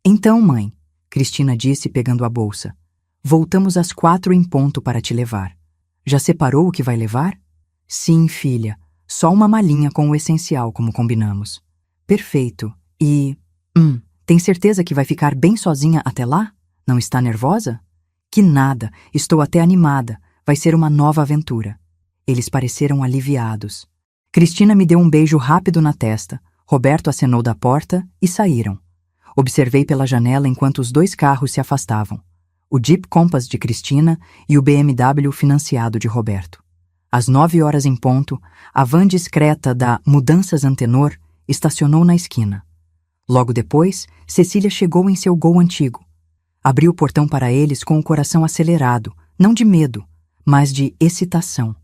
Então, mãe, Cristina disse pegando a bolsa, voltamos às 4 em ponto para te levar. Já separou o que vai levar? Sim, filha. Só uma malinha com o essencial, como combinamos. Perfeito. E... tem certeza que vai ficar bem sozinha até lá? Não está nervosa? Que nada. Estou até animada. Vai ser uma nova aventura. Eles pareceram aliviados. Cristina me deu um beijo rápido na testa. Roberto acenou da porta e saíram. Observei pela janela enquanto os 2 carros se afastavam. O Jeep Compass de Cristina e o BMW financiado de Roberto. Às 9h em ponto, a van discreta da Mudanças Antenor estacionou na esquina. Logo depois, Cecília chegou em seu Gol antigo. Abriu o portão para eles com o coração acelerado, não de medo, mas de excitação.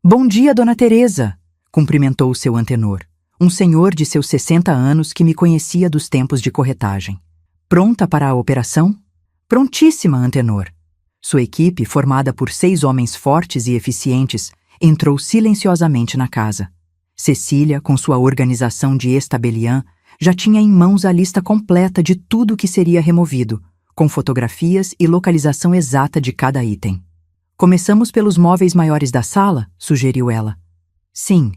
Bom dia, Dona Teresa! Cumprimentou o seu antenor, um senhor de seus 60 anos que me conhecia dos tempos de corretagem. Pronta para a operação? Prontíssima, antenor. Sua equipe, formada por 6 homens fortes e eficientes, entrou silenciosamente na casa. Cecília, com sua organização de estabeliã, já tinha em mãos a lista completa de tudo o que seria removido, com fotografias e localização exata de cada item. Começamos pelos móveis maiores da sala, sugeriu ela. Sim.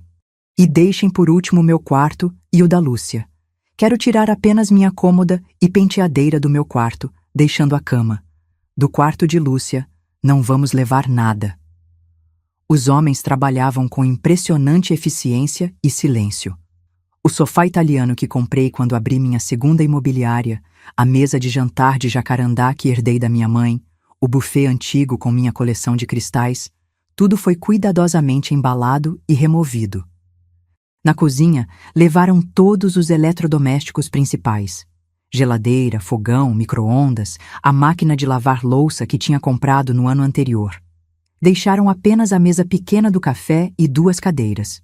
E deixem por último meu quarto e o da Lúcia. Quero tirar apenas minha cômoda e penteadeira do meu quarto, deixando a cama. Do quarto de Lúcia, não vamos levar nada. Os homens trabalhavam com impressionante eficiência e silêncio. O sofá italiano que comprei quando abri minha segunda imobiliária, a mesa de jantar de jacarandá que herdei da minha mãe, o buffet antigo com minha coleção de cristais, tudo foi cuidadosamente embalado e removido. Na cozinha, levaram todos os eletrodomésticos principais. Geladeira, fogão, micro-ondas, a máquina de lavar louça que tinha comprado no ano anterior. Deixaram apenas a mesa pequena do café e 2 cadeiras.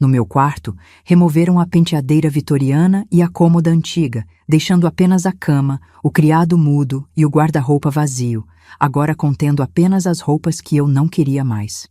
No meu quarto, removeram a penteadeira vitoriana e a cômoda antiga, deixando apenas a cama, o criado mudo e o guarda-roupa vazio, agora contendo apenas as roupas que eu não queria mais.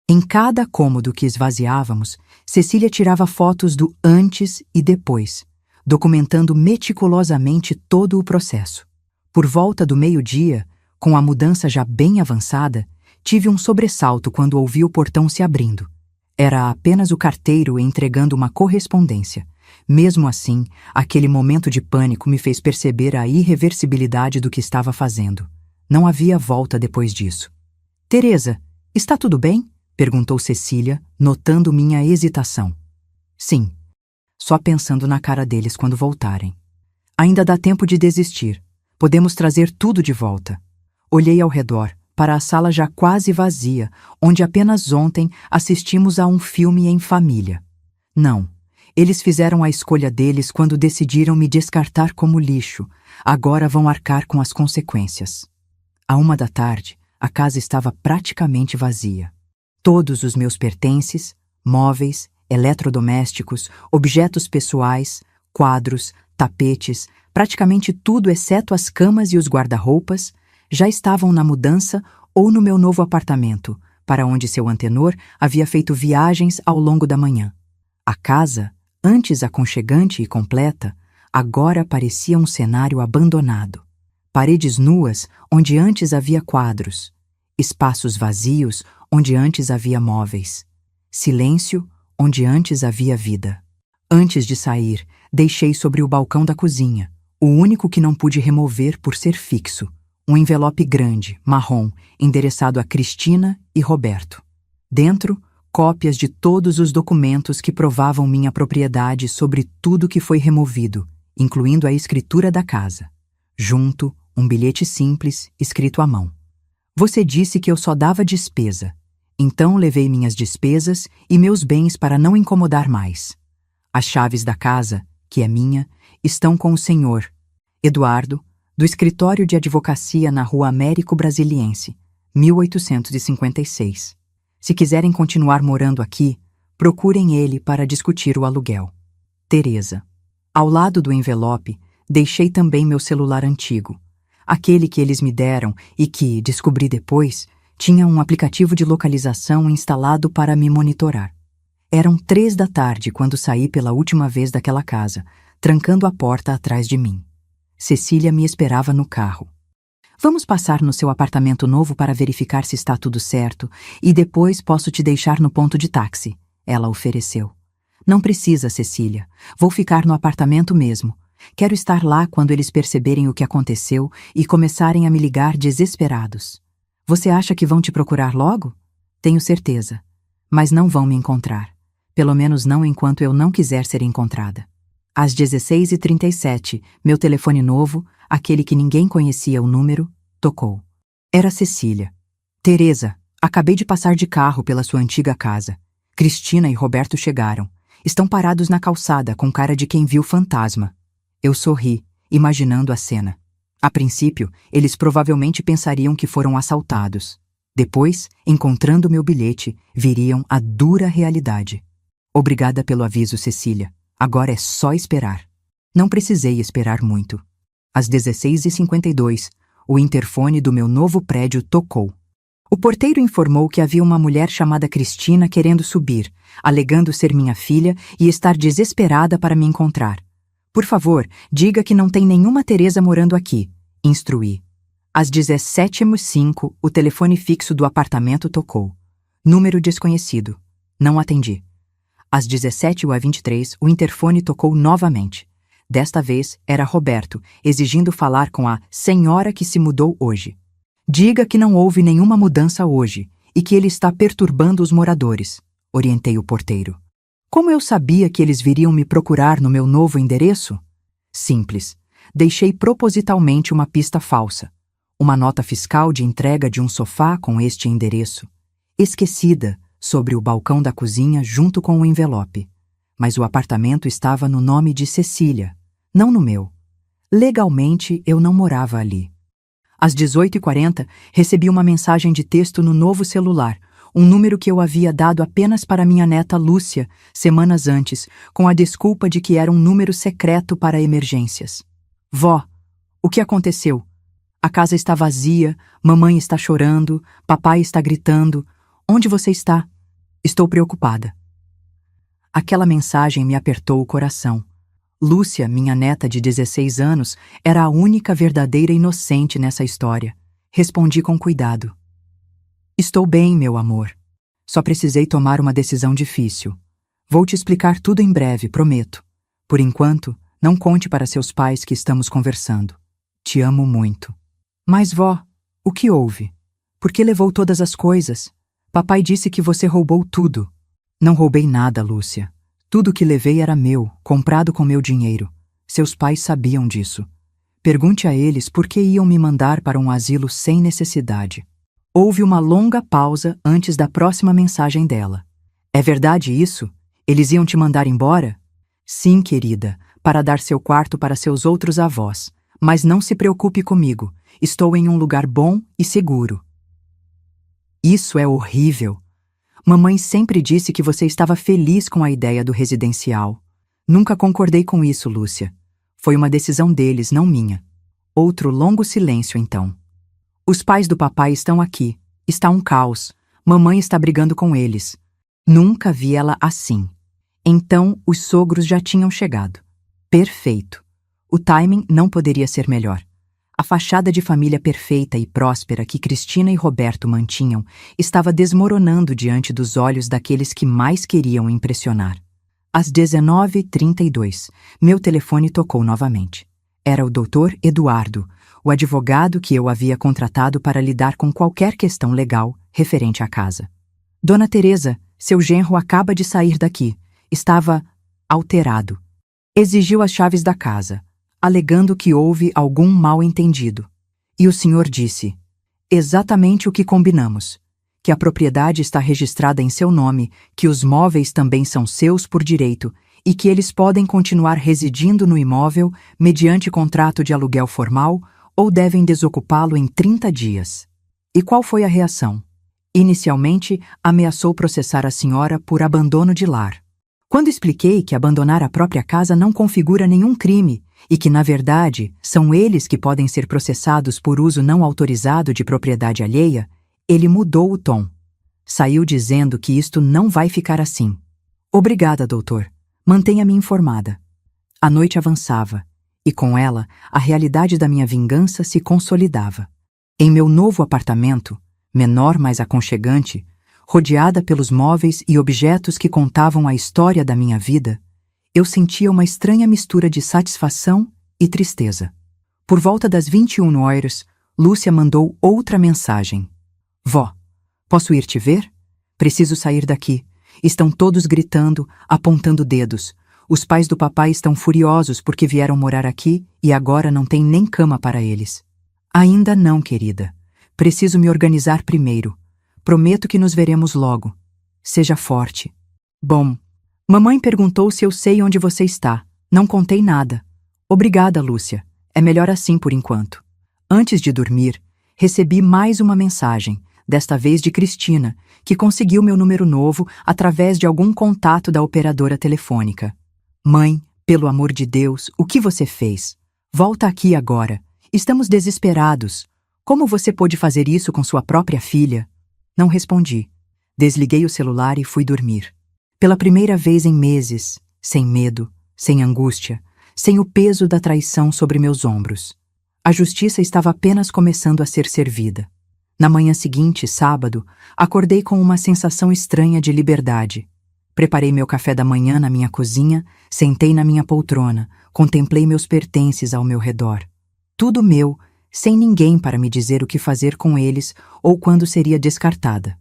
Em cada cômodo que esvaziávamos, Cecília tirava fotos do antes e depois, documentando meticulosamente todo o processo. Por volta do meio-dia, com a mudança já bem avançada, tive um sobressalto quando ouvi o portão se abrindo. Era apenas o carteiro entregando uma correspondência. Mesmo assim, aquele momento de pânico me fez perceber a irreversibilidade do que estava fazendo. Não havia volta depois disso. Teresa, está tudo bem? Perguntou Cecília, notando minha hesitação. Sim. Só pensando na cara deles quando voltarem. Ainda dá tempo de desistir. Podemos trazer tudo de volta. Olhei ao redor, para a sala já quase vazia, onde apenas ontem assistimos a um filme em família. Não, eles fizeram a escolha deles quando decidiram me descartar como lixo. Agora vão arcar com as consequências. À 1h, a casa estava praticamente vazia. Todos os meus pertences, móveis, eletrodomésticos, objetos pessoais, quadros, tapetes, praticamente tudo exceto as camas e os guarda-roupas, já estavam na mudança ou no meu novo apartamento, para onde seu antenor havia feito viagens ao longo da manhã. A casa, antes aconchegante e completa, agora parecia um cenário abandonado. Paredes nuas onde antes havia quadros, espaços vazios onde antes havia móveis, silêncio onde antes havia vida. Antes de sair, deixei sobre o balcão da cozinha, o único que não pude remover por ser fixo, um envelope grande, marrom, endereçado a Cristina e Roberto. Dentro, cópias de todos os documentos que provavam minha propriedade sobre tudo que foi removido, incluindo a escritura da casa. Junto, um bilhete simples, escrito à mão. Você disse que eu só dava despesa. Então levei minhas despesas e meus bens para não incomodar mais. As chaves da casa, que é minha, estão com o senhor Eduardo, do escritório de advocacia na Rua Américo Brasiliense, 1856. Se quiserem continuar morando aqui, procurem ele para discutir o aluguel. Teresa. Ao lado do envelope, deixei também meu celular antigo. Aquele que eles me deram e que, descobri depois, tinha um aplicativo de localização instalado para me monitorar. Eram 3 da tarde quando saí pela última vez daquela casa, trancando a porta atrás de mim. Cecília me esperava no carro. Vamos passar no seu apartamento novo para verificar se está tudo certo e depois posso te deixar no ponto de táxi, ela ofereceu. Não precisa, Cecília. Vou ficar no apartamento mesmo. Quero estar lá quando eles perceberem o que aconteceu e começarem a me ligar desesperados. Você acha que vão te procurar logo? Tenho certeza. Mas não vão me encontrar. Pelo menos não enquanto eu não quiser ser encontrada. Às 16h37, meu telefone novo, aquele que ninguém conhecia o número, tocou. Era Cecília. Teresa, acabei de passar de carro pela sua antiga casa. Cristina e Roberto chegaram. Estão parados na calçada com cara de quem viu fantasma. Eu sorri, imaginando a cena. A princípio, eles provavelmente pensariam que foram assaltados. Depois, encontrando meu bilhete, viriam a dura realidade. Obrigada pelo aviso, Cecília. Agora é só esperar. Não precisei esperar muito. Às 16h52, o interfone do meu novo prédio tocou. O porteiro informou que havia uma mulher chamada Cristina querendo subir, alegando ser minha filha e estar desesperada para me encontrar. Por favor, diga que não tem nenhuma Teresa morando aqui, instruí. Às 17h05, o telefone fixo do apartamento tocou. Número desconhecido. Não atendi. Às 17h23, o interfone tocou novamente. Desta vez, era Roberto, exigindo falar com a senhora que se mudou hoje. Diga que não houve nenhuma mudança hoje e que ele está perturbando os moradores, orientei o porteiro. Como eu sabia que eles viriam me procurar no meu novo endereço? Simples. Deixei propositalmente uma pista falsa. Uma nota fiscal de entrega de um sofá com este endereço. Esquecida, sobre o balcão da cozinha junto com o envelope. Mas o apartamento estava no nome de Cecília, não no meu. Legalmente, eu não morava ali. Às 18h40, recebi uma mensagem de texto no novo celular, um número que eu havia dado apenas para minha neta Lúcia, semanas antes, com a desculpa de que era um número secreto para emergências. Vó, o que aconteceu? A casa está vazia, mamãe está chorando, papai está gritando. Onde você está? Estou preocupada. Aquela mensagem me apertou o coração. Lúcia, minha neta de 16 anos, era a única verdadeira inocente nessa história. Respondi com cuidado. Estou bem, meu amor. Só precisei tomar uma decisão difícil. Vou te explicar tudo em breve, prometo. Por enquanto, não conte para seus pais que estamos conversando. Te amo muito. Mas, vó, o que houve? Por que levou todas as coisas? Papai disse que você roubou tudo. Não roubei nada, Lúcia. Tudo que levei era meu, comprado com meu dinheiro. Seus pais sabiam disso. Pergunte a eles por que iam me mandar para um asilo sem necessidade. Houve uma longa pausa antes da próxima mensagem dela. É verdade isso? Eles iam te mandar embora? Sim, querida, para dar seu quarto para seus outros avós. Mas não se preocupe comigo. Estou em um lugar bom e seguro. Isso é horrível. Mamãe sempre disse que você estava feliz com a ideia do residencial. Nunca concordei com isso, Lúcia. Foi uma decisão deles, não minha. Outro longo silêncio, então. Os pais do papai estão aqui. Está um caos. Mamãe está brigando com eles. Nunca vi ela assim. Então, os sogros já tinham chegado. Perfeito. O timing não poderia ser melhor. A fachada de família perfeita e próspera que Cristina e Roberto mantinham estava desmoronando diante dos olhos daqueles que mais queriam impressionar. Às 19h32, meu telefone tocou novamente. Era o Dr. Eduardo, o advogado que eu havia contratado para lidar com qualquer questão legal referente à casa. Dona Teresa, seu genro acaba de sair daqui. Estava alterado. Exigiu as chaves da casa, alegando que houve algum mal-entendido. E o senhor disse, exatamente o que combinamos, que a propriedade está registrada em seu nome, que os móveis também são seus por direito e que eles podem continuar residindo no imóvel mediante contrato de aluguel formal ou devem desocupá-lo em 30 dias. E qual foi a reação? Inicialmente, ameaçou processar a senhora por abandono de lar. Quando expliquei que abandonar a própria casa não configura nenhum crime e que, na verdade, são eles que podem ser processados por uso não autorizado de propriedade alheia, ele mudou o tom. Saiu dizendo que isto não vai ficar assim. Obrigada, doutor. Mantenha-me informada. A noite avançava, e com ela, a realidade da minha vingança se consolidava. Em meu novo apartamento, menor mas aconchegante, rodeada pelos móveis e objetos que contavam a história da minha vida, eu sentia uma estranha mistura de satisfação e tristeza. Por volta das 21h, Lúcia mandou outra mensagem. Vó, posso ir te ver? Preciso sair daqui. Estão todos gritando, apontando dedos. Os pais do papai estão furiosos porque vieram morar aqui e agora não tem nem cama para eles. Ainda não, querida. Preciso me organizar primeiro. Prometo que nos veremos logo. Seja forte. Bom, mamãe perguntou se eu sei onde você está. Não contei nada. Obrigada, Lúcia. É melhor assim por enquanto. Antes de dormir, recebi mais uma mensagem, desta vez de Cristina, que conseguiu meu número novo através de algum contato da operadora telefônica. Mãe, pelo amor de Deus, o que você fez? Volta aqui agora. Estamos desesperados. Como você pôde fazer isso com sua própria filha? Não respondi. Desliguei o celular e fui dormir. Pela primeira vez em meses, sem medo, sem angústia, sem o peso da traição sobre meus ombros. A justiça estava apenas começando a ser servida. Na manhã seguinte, sábado, acordei com uma sensação estranha de liberdade. Preparei meu café da manhã na minha cozinha, sentei na minha poltrona, contemplei meus pertences ao meu redor. Tudo meu, sem ninguém para me dizer o que fazer com eles ou quando seria descartada.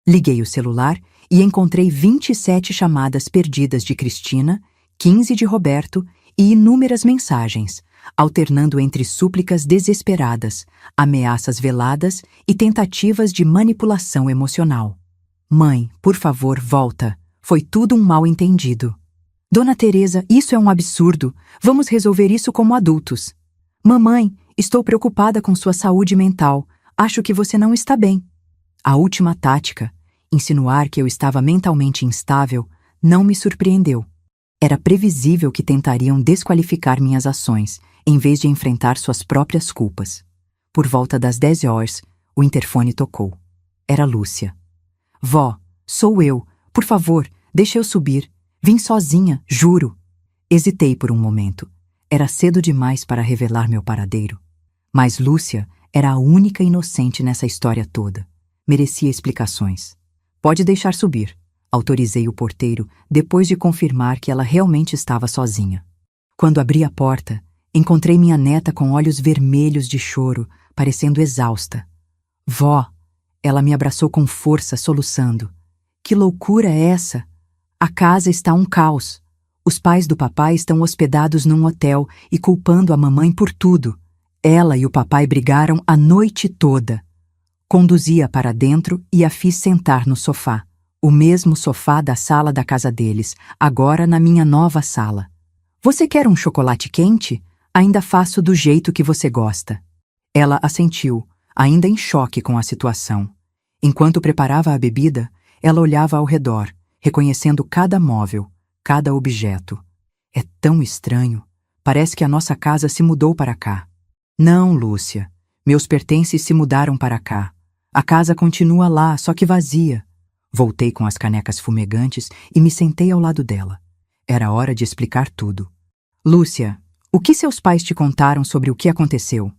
Liguei o celular e encontrei 27 chamadas perdidas de Cristina, 15 de Roberto e inúmeras mensagens, alternando entre súplicas desesperadas, ameaças veladas e tentativas de manipulação emocional. Mãe, por favor, volta. Foi tudo um mal-entendido. Dona Teresa, isso é um absurdo. Vamos resolver isso como adultos. Mamãe, estou preocupada com sua saúde mental. Acho que você não está bem. A última tática, insinuar que eu estava mentalmente instável, não me surpreendeu. Era previsível que tentariam desqualificar minhas ações, em vez de enfrentar suas próprias culpas. Por volta das 10h, o interfone tocou. Era Lúcia. Vó, sou eu. Por favor, deixa eu subir. Vim sozinha, juro. Hesitei por um momento. Era cedo demais para revelar meu paradeiro. Mas Lúcia era a única inocente nessa história toda. Merecia explicações. Pode deixar subir. Autorizei o porteiro depois de confirmar que ela realmente estava sozinha. Quando abri a porta, encontrei minha neta com olhos vermelhos de choro, parecendo exausta. Vó! Ela me abraçou com força, soluçando. Que loucura é essa? A casa está um caos. Os pais do papai estão hospedados num hotel e culpando a mamãe por tudo. Ela e o papai brigaram a noite toda. Conduzi-a para dentro e a fiz sentar no sofá. O mesmo sofá da sala da casa deles, agora na minha nova sala. Você quer um chocolate quente? Ainda faço do jeito que você gosta. Ela assentiu, ainda em choque com a situação. Enquanto preparava a bebida, ela olhava ao redor, reconhecendo cada móvel, cada objeto. É tão estranho. Parece que a nossa casa se mudou para cá. Não, Lúcia. Meus pertences se mudaram para cá. A casa continua lá, só que vazia. Voltei com as canecas fumegantes e me sentei ao lado dela. Era hora de explicar tudo. Lúcia, o que seus pais te contaram sobre o que aconteceu?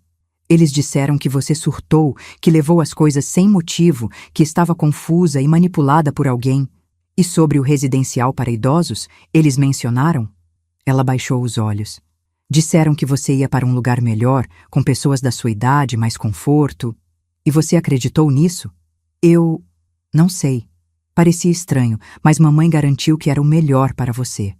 Eles disseram que você surtou, que levou as coisas sem motivo, que estava confusa e manipulada por alguém. E sobre o residencial para idosos, eles mencionaram? Ela baixou os olhos. Disseram que você ia para um lugar melhor, com pessoas da sua idade, mais conforto. E você acreditou nisso? Eu... não sei. Parecia estranho, mas mamãe garantiu que era o melhor para você.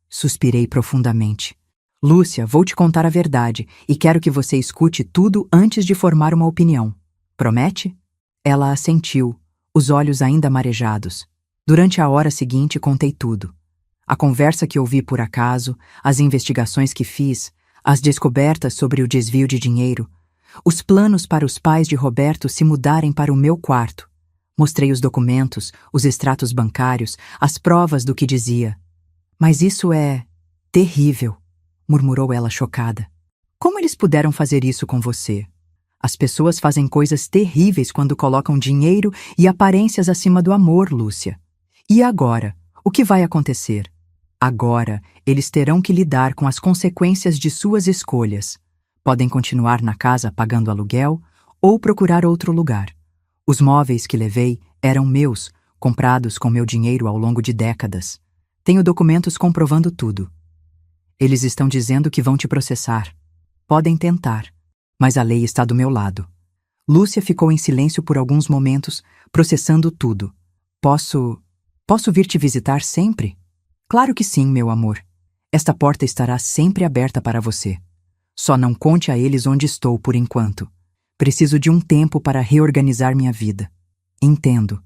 Suspirei profundamente. Lúcia, vou te contar a verdade e quero que você escute tudo antes de formar uma opinião. Promete? Ela assentiu, os olhos ainda marejados. Durante a hora seguinte contei tudo. A conversa que ouvi por acaso, as investigações que fiz, as descobertas sobre o desvio de dinheiro, os planos para os pais de Roberto se mudarem para o meu quarto. Mostrei os documentos, os extratos bancários, as provas do que dizia. Mas isso é terrível. murmurou ela chocada. Como eles puderam fazer isso com você? As pessoas fazem coisas terríveis quando colocam dinheiro e aparências acima do amor, Lúcia. E agora? O que vai acontecer? Agora, eles terão que lidar com as consequências de suas escolhas. Podem continuar na casa pagando aluguel ou procurar outro lugar. Os móveis que levei eram meus, comprados com meu dinheiro ao longo de décadas. Tenho documentos comprovando tudo. Eles estão dizendo que vão te processar. Podem tentar, mas a lei está do meu lado. Lúcia ficou em silêncio por alguns momentos, processando tudo. Posso vir te visitar sempre? Claro que sim, meu amor. Esta porta estará sempre aberta para você. Só não conte a eles onde estou por enquanto. Preciso de um tempo para reorganizar minha vida. Entendo.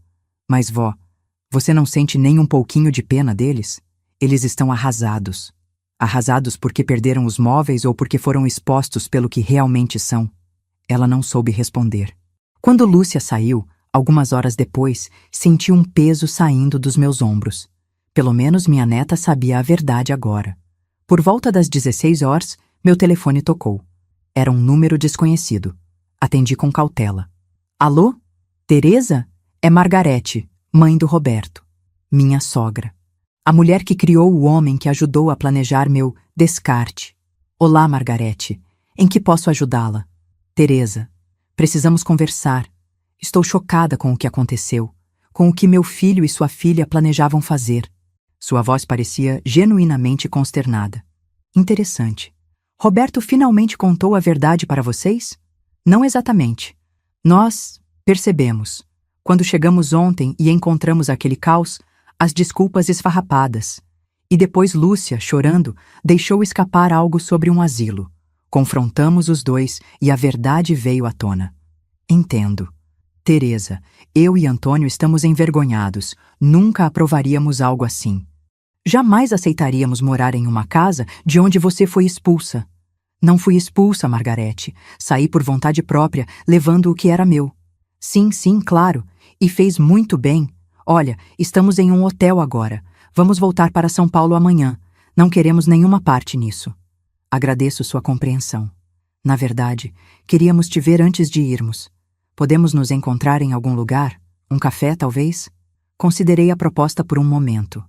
Mas, vó, você não sente nem um pouquinho de pena deles? Eles estão arrasados. Arrasados porque perderam os móveis ou porque foram expostos pelo que realmente são? Ela não soube responder. Quando Lúcia saiu, algumas horas depois, senti um peso saindo dos meus ombros. Pelo menos minha neta sabia a verdade agora. Por volta das 16 horas, meu telefone tocou. Era um número desconhecido. Atendi com cautela. Alô? Teresa? É Margarete, mãe do Roberto. Minha sogra. A mulher que criou o homem que ajudou a planejar meu descarte. Olá, Margarete. Em que posso ajudá-la? Teresa, precisamos conversar. Estou chocada com o que aconteceu, com o que meu filho e sua filha planejavam fazer. Sua voz parecia genuinamente consternada. Interessante. Roberto finalmente contou a verdade para vocês? Não exatamente. Nós percebemos. Quando chegamos ontem e encontramos aquele caos, as desculpas esfarrapadas. E depois Lúcia, chorando, deixou escapar algo sobre um asilo. Confrontamos os dois e a verdade veio à tona. Entendo. Teresa, eu e Antônio estamos envergonhados. Nunca aprovaríamos algo assim. Jamais aceitaríamos morar em uma casa de onde você foi expulsa. Não fui expulsa, Margarete. Saí por vontade própria, levando o que era meu. Sim, claro. E fez muito bem. Olha, estamos em um hotel agora. Vamos voltar para São Paulo amanhã. Não queremos nenhuma parte nisso. Agradeço sua compreensão. Na verdade, queríamos te ver antes de irmos. Podemos nos encontrar em algum lugar? Um café, talvez? Considerei a proposta por um momento.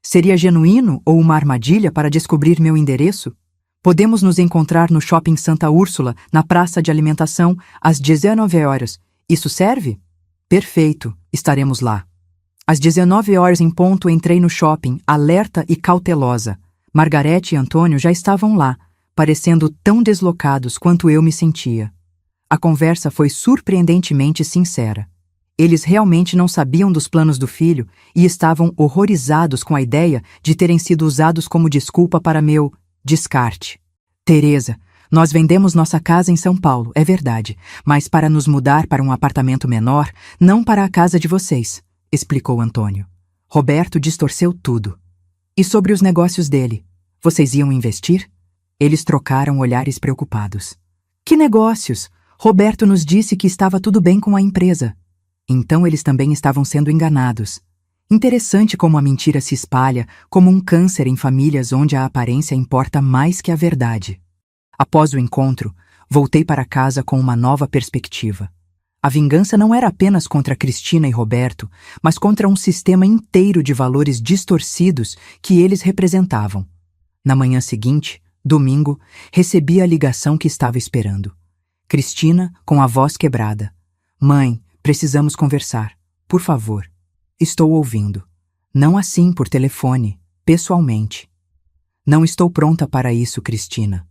Seria genuíno ou uma armadilha para descobrir meu endereço? Podemos nos encontrar no Shopping Santa Úrsula, na praça de alimentação, às 19 horas. Isso serve? Perfeito, estaremos lá. Às 19 horas em ponto entrei no shopping, alerta e cautelosa. Margarete e Antônio já estavam lá, parecendo tão deslocados quanto eu me sentia. A conversa foi surpreendentemente sincera. Eles realmente não sabiam dos planos do filho e estavam horrorizados com a ideia de terem sido usados como desculpa para meu descarte. Teresa, nós vendemos nossa casa em São Paulo, é verdade, mas para nos mudar para um apartamento menor, não para a casa de vocês, explicou Antônio. Roberto distorceu tudo. E sobre os negócios dele? Vocês iam investir? Eles trocaram olhares preocupados. Que negócios? Roberto nos disse que estava tudo bem com a empresa. Então eles também estavam sendo enganados. Interessante como a mentira se espalha como um câncer em famílias onde a aparência importa mais que a verdade. Após o encontro, voltei para casa com uma nova perspectiva. A vingança não era apenas contra Cristina e Roberto, mas contra um sistema inteiro de valores distorcidos que eles representavam. Na manhã seguinte, domingo, recebi a ligação que estava esperando. Cristina, com a voz quebrada. Mãe, precisamos conversar. Por favor. Estou ouvindo. Não assim por telefone, pessoalmente. Não estou pronta para isso, Cristina.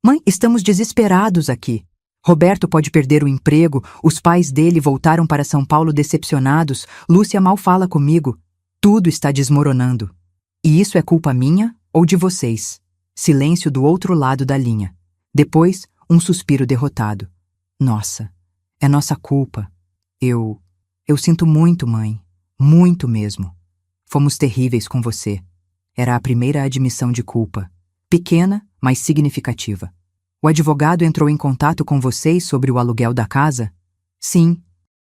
Mãe, estamos desesperados aqui. Roberto pode perder o emprego, os pais dele voltaram para São Paulo decepcionados, Lúcia mal fala comigo. Tudo está desmoronando. E isso é culpa minha ou de vocês? Silêncio do outro lado da linha. Depois, um suspiro derrotado. Nossa, é nossa culpa. Eu sinto muito, mãe. Muito mesmo. Fomos terríveis com você. Era a primeira admissão de culpa. Pequena, mas significativa. O advogado entrou em contato com vocês sobre o aluguel da casa? Sim.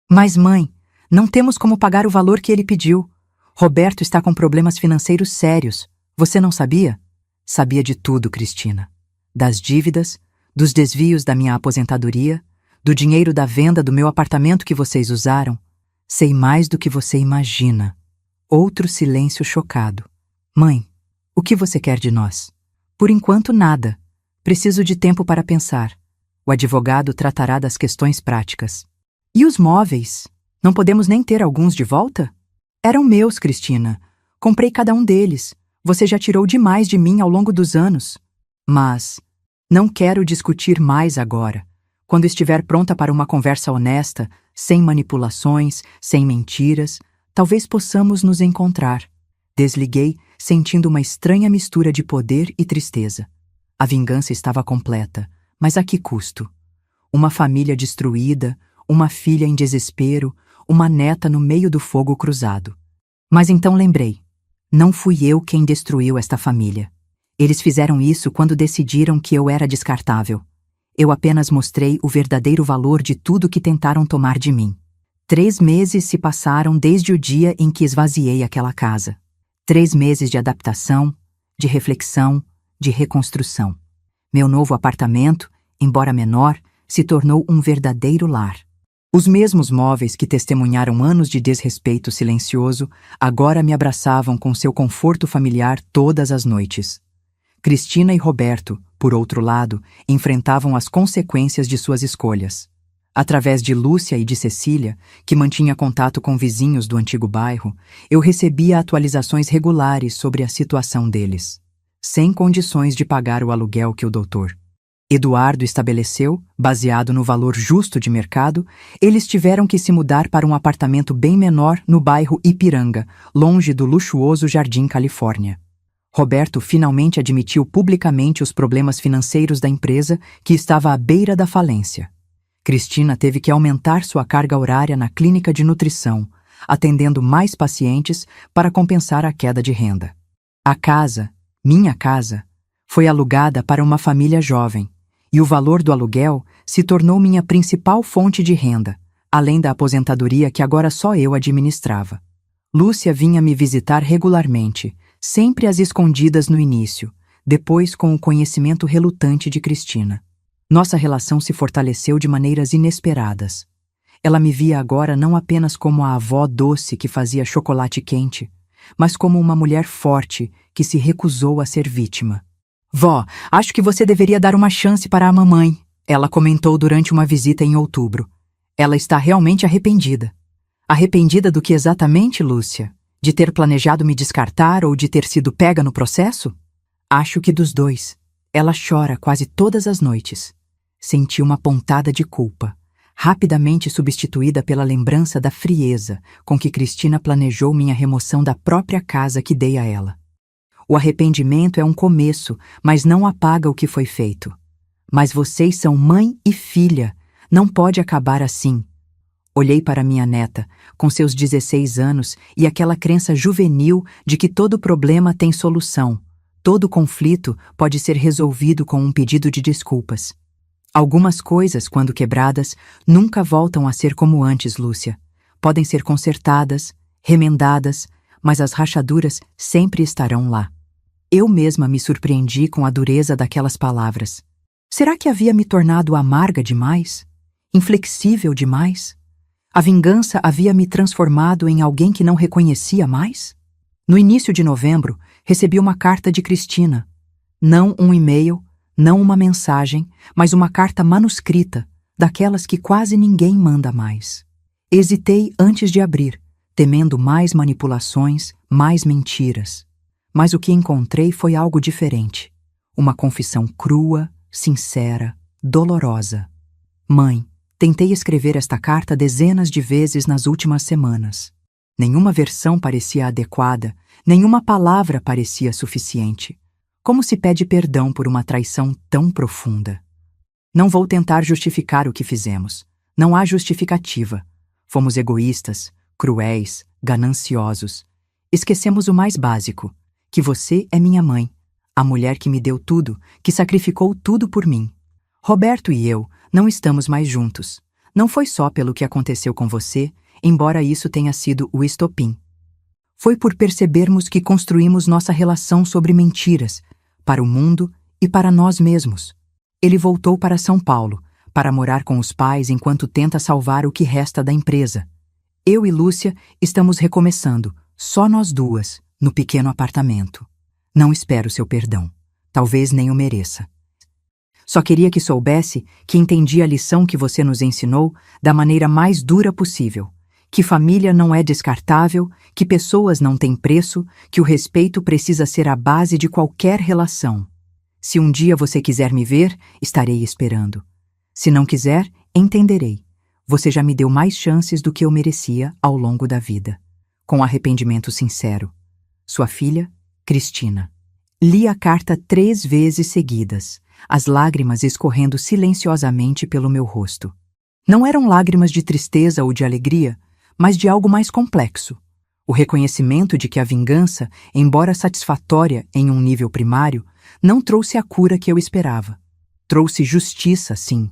Mas, mãe, não temos como pagar o valor que ele pediu. Roberto está com problemas financeiros sérios. Você não sabia? Sabia de tudo, Cristina. das dívidas, dos desvios da minha aposentadoria, do dinheiro da venda do meu apartamento que vocês usaram. Sei mais do que você imagina. Outro silêncio chocado. Mãe, o que você quer de nós? Por enquanto, nada. Preciso de tempo para pensar. O advogado tratará das questões práticas. E os móveis? Não podemos nem ter alguns de volta? Eram meus, Cristina. Comprei cada um deles. Você já tirou demais de mim ao longo dos anos. Mas não quero discutir mais agora. Quando estiver pronta para uma conversa honesta, sem manipulações, sem mentiras, talvez possamos nos encontrar. Desliguei, sentindo uma estranha mistura de poder e tristeza. A vingança estava completa, mas a que custo? Uma família destruída, uma filha em desespero, uma neta no meio do fogo cruzado. Mas então lembrei. Não fui eu quem destruiu esta família. Eles fizeram isso quando decidiram que eu era descartável. Eu apenas mostrei o verdadeiro valor de tudo que tentaram tomar de mim. 3 meses se passaram desde o dia em que esvaziei aquela casa. 3 meses de adaptação, de reflexão, de reconstrução. Meu novo apartamento, embora menor, se tornou um verdadeiro lar. Os mesmos móveis que testemunharam anos de desrespeito silencioso agora me abraçavam com seu conforto familiar todas as noites. Cristina e Roberto, por outro lado, enfrentavam as consequências de suas escolhas. Através de Lúcia e de Cecília, que mantinha contato com vizinhos do antigo bairro, eu recebia atualizações regulares sobre a situação deles, sem condições de pagar o aluguel que o doutor Eduardo estabeleceu, baseado no valor justo de mercado. Eles tiveram que se mudar para um apartamento bem menor no bairro Ipiranga, longe do luxuoso Jardim Califórnia. Roberto finalmente admitiu publicamente os problemas financeiros da empresa, que estava à beira da falência. Cristina teve que aumentar sua carga horária na clínica de nutrição, atendendo mais pacientes para compensar a queda de renda. A casa, minha casa, foi alugada para uma família jovem, e o valor do aluguel se tornou minha principal fonte de renda, além da aposentadoria que agora só eu administrava. Lúcia vinha me visitar regularmente, sempre às escondidas no início, depois com o conhecimento relutante de Cristina. Nossa relação se fortaleceu de maneiras inesperadas. Ela me via agora não apenas como a avó doce que fazia chocolate quente, mas como uma mulher forte que se recusou a ser vítima. Vó, acho que você deveria dar uma chance para a mamãe, ela comentou durante uma visita em outubro. Ela está realmente arrependida. Arrependida do que exatamente, Lúcia? De ter planejado me descartar ou de ter sido pega no processo? Acho que dos dois. Ela chora quase todas as noites. Senti uma pontada de culpa, rapidamente substituída pela lembrança da frieza com que Cristina planejou minha remoção da própria casa que dei a ela. O arrependimento é um começo, mas não apaga o que foi feito. Mas vocês são mãe e filha, não pode acabar assim. Olhei para minha neta, com seus 16 anos, e aquela crença juvenil de que todo problema tem solução, todo conflito pode ser resolvido com um pedido de desculpas. Algumas coisas, quando quebradas, nunca voltam a ser como antes, Lúcia. Podem ser consertadas, remendadas, mas as rachaduras sempre estarão lá. Eu mesma me surpreendi com a dureza daquelas palavras. Será que havia me tornado amarga demais? Inflexível demais? A vingança havia me transformado em alguém que não reconhecia mais? No início de novembro, recebi uma carta de Cristina. Não um e-mail, não uma mensagem, mas uma carta manuscrita, daquelas que quase ninguém manda mais. Hesitei antes de abrir, temendo mais manipulações, mais mentiras. Mas o que encontrei foi algo diferente. Uma confissão crua, sincera, dolorosa. Mãe, tentei escrever esta carta dezenas de vezes nas últimas semanas. Nenhuma versão parecia adequada, nenhuma palavra parecia suficiente. Como se pede perdão por uma traição tão profunda? Não vou tentar justificar o que fizemos. Não há justificativa. Fomos egoístas, cruéis, gananciosos. Esquecemos o mais básico, que você é minha mãe, a mulher que me deu tudo, que sacrificou tudo por mim. Roberto e eu não estamos mais juntos. Não foi só pelo que aconteceu com você, embora isso tenha sido o estopim. Foi por percebermos que construímos nossa relação sobre mentiras, para o mundo e para nós mesmos. Ele voltou para São Paulo, para morar com os pais enquanto tenta salvar o que resta da empresa. Eu e Lúcia estamos recomeçando, só nós duas, no pequeno apartamento. Não espero seu perdão. Talvez nem o mereça. Só queria que soubesse que entendi a lição que você nos ensinou da maneira mais dura possível. Que família não é descartável, que pessoas não têm preço, que o respeito precisa ser a base de qualquer relação. Se um dia você quiser me ver, estarei esperando. Se não quiser, entenderei. Você já me deu mais chances do que eu merecia ao longo da vida. Com arrependimento sincero. Sua filha, Cristina. Li a carta 3 vezes seguidas, as lágrimas escorrendo silenciosamente pelo meu rosto. Não eram lágrimas de tristeza ou de alegria, mas de algo mais complexo. O reconhecimento de que a vingança, embora satisfatória em um nível primário, não trouxe a cura que eu esperava. Trouxe justiça, sim,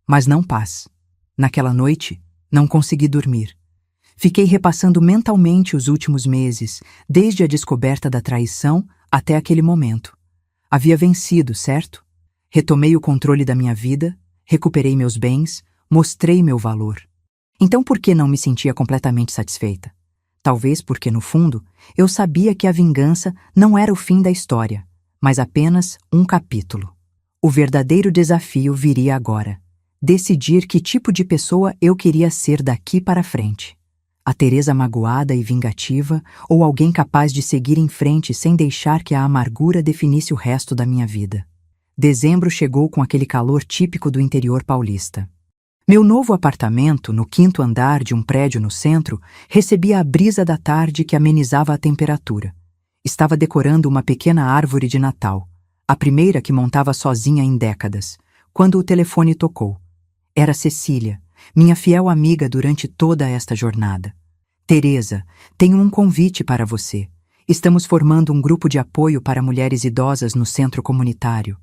mas não paz. Naquela noite, não consegui dormir. Fiquei repassando mentalmente os últimos meses, desde a descoberta da traição até aquele momento. Havia vencido, certo? Retomei o controle da minha vida, recuperei meus bens, mostrei meu valor. Então por que não me sentia completamente satisfeita? Talvez porque, no fundo, eu sabia que a vingança não era o fim da história, mas apenas um capítulo. O verdadeiro desafio viria agora. Decidir que tipo de pessoa eu queria ser daqui para frente. A Teresa magoada e vingativa, ou alguém capaz de seguir em frente sem deixar que a amargura definisse o resto da minha vida. Dezembro chegou com aquele calor típico do interior paulista. Meu novo apartamento, no 5º andar de um prédio no centro, recebia a brisa da tarde que amenizava a temperatura. Estava decorando uma pequena árvore de Natal, a primeira que montava sozinha em décadas, quando o telefone tocou. Era Cecília, minha fiel amiga durante toda esta jornada. Teresa, tenho um convite para você. Estamos formando um grupo de apoio para mulheres idosas no centro comunitário.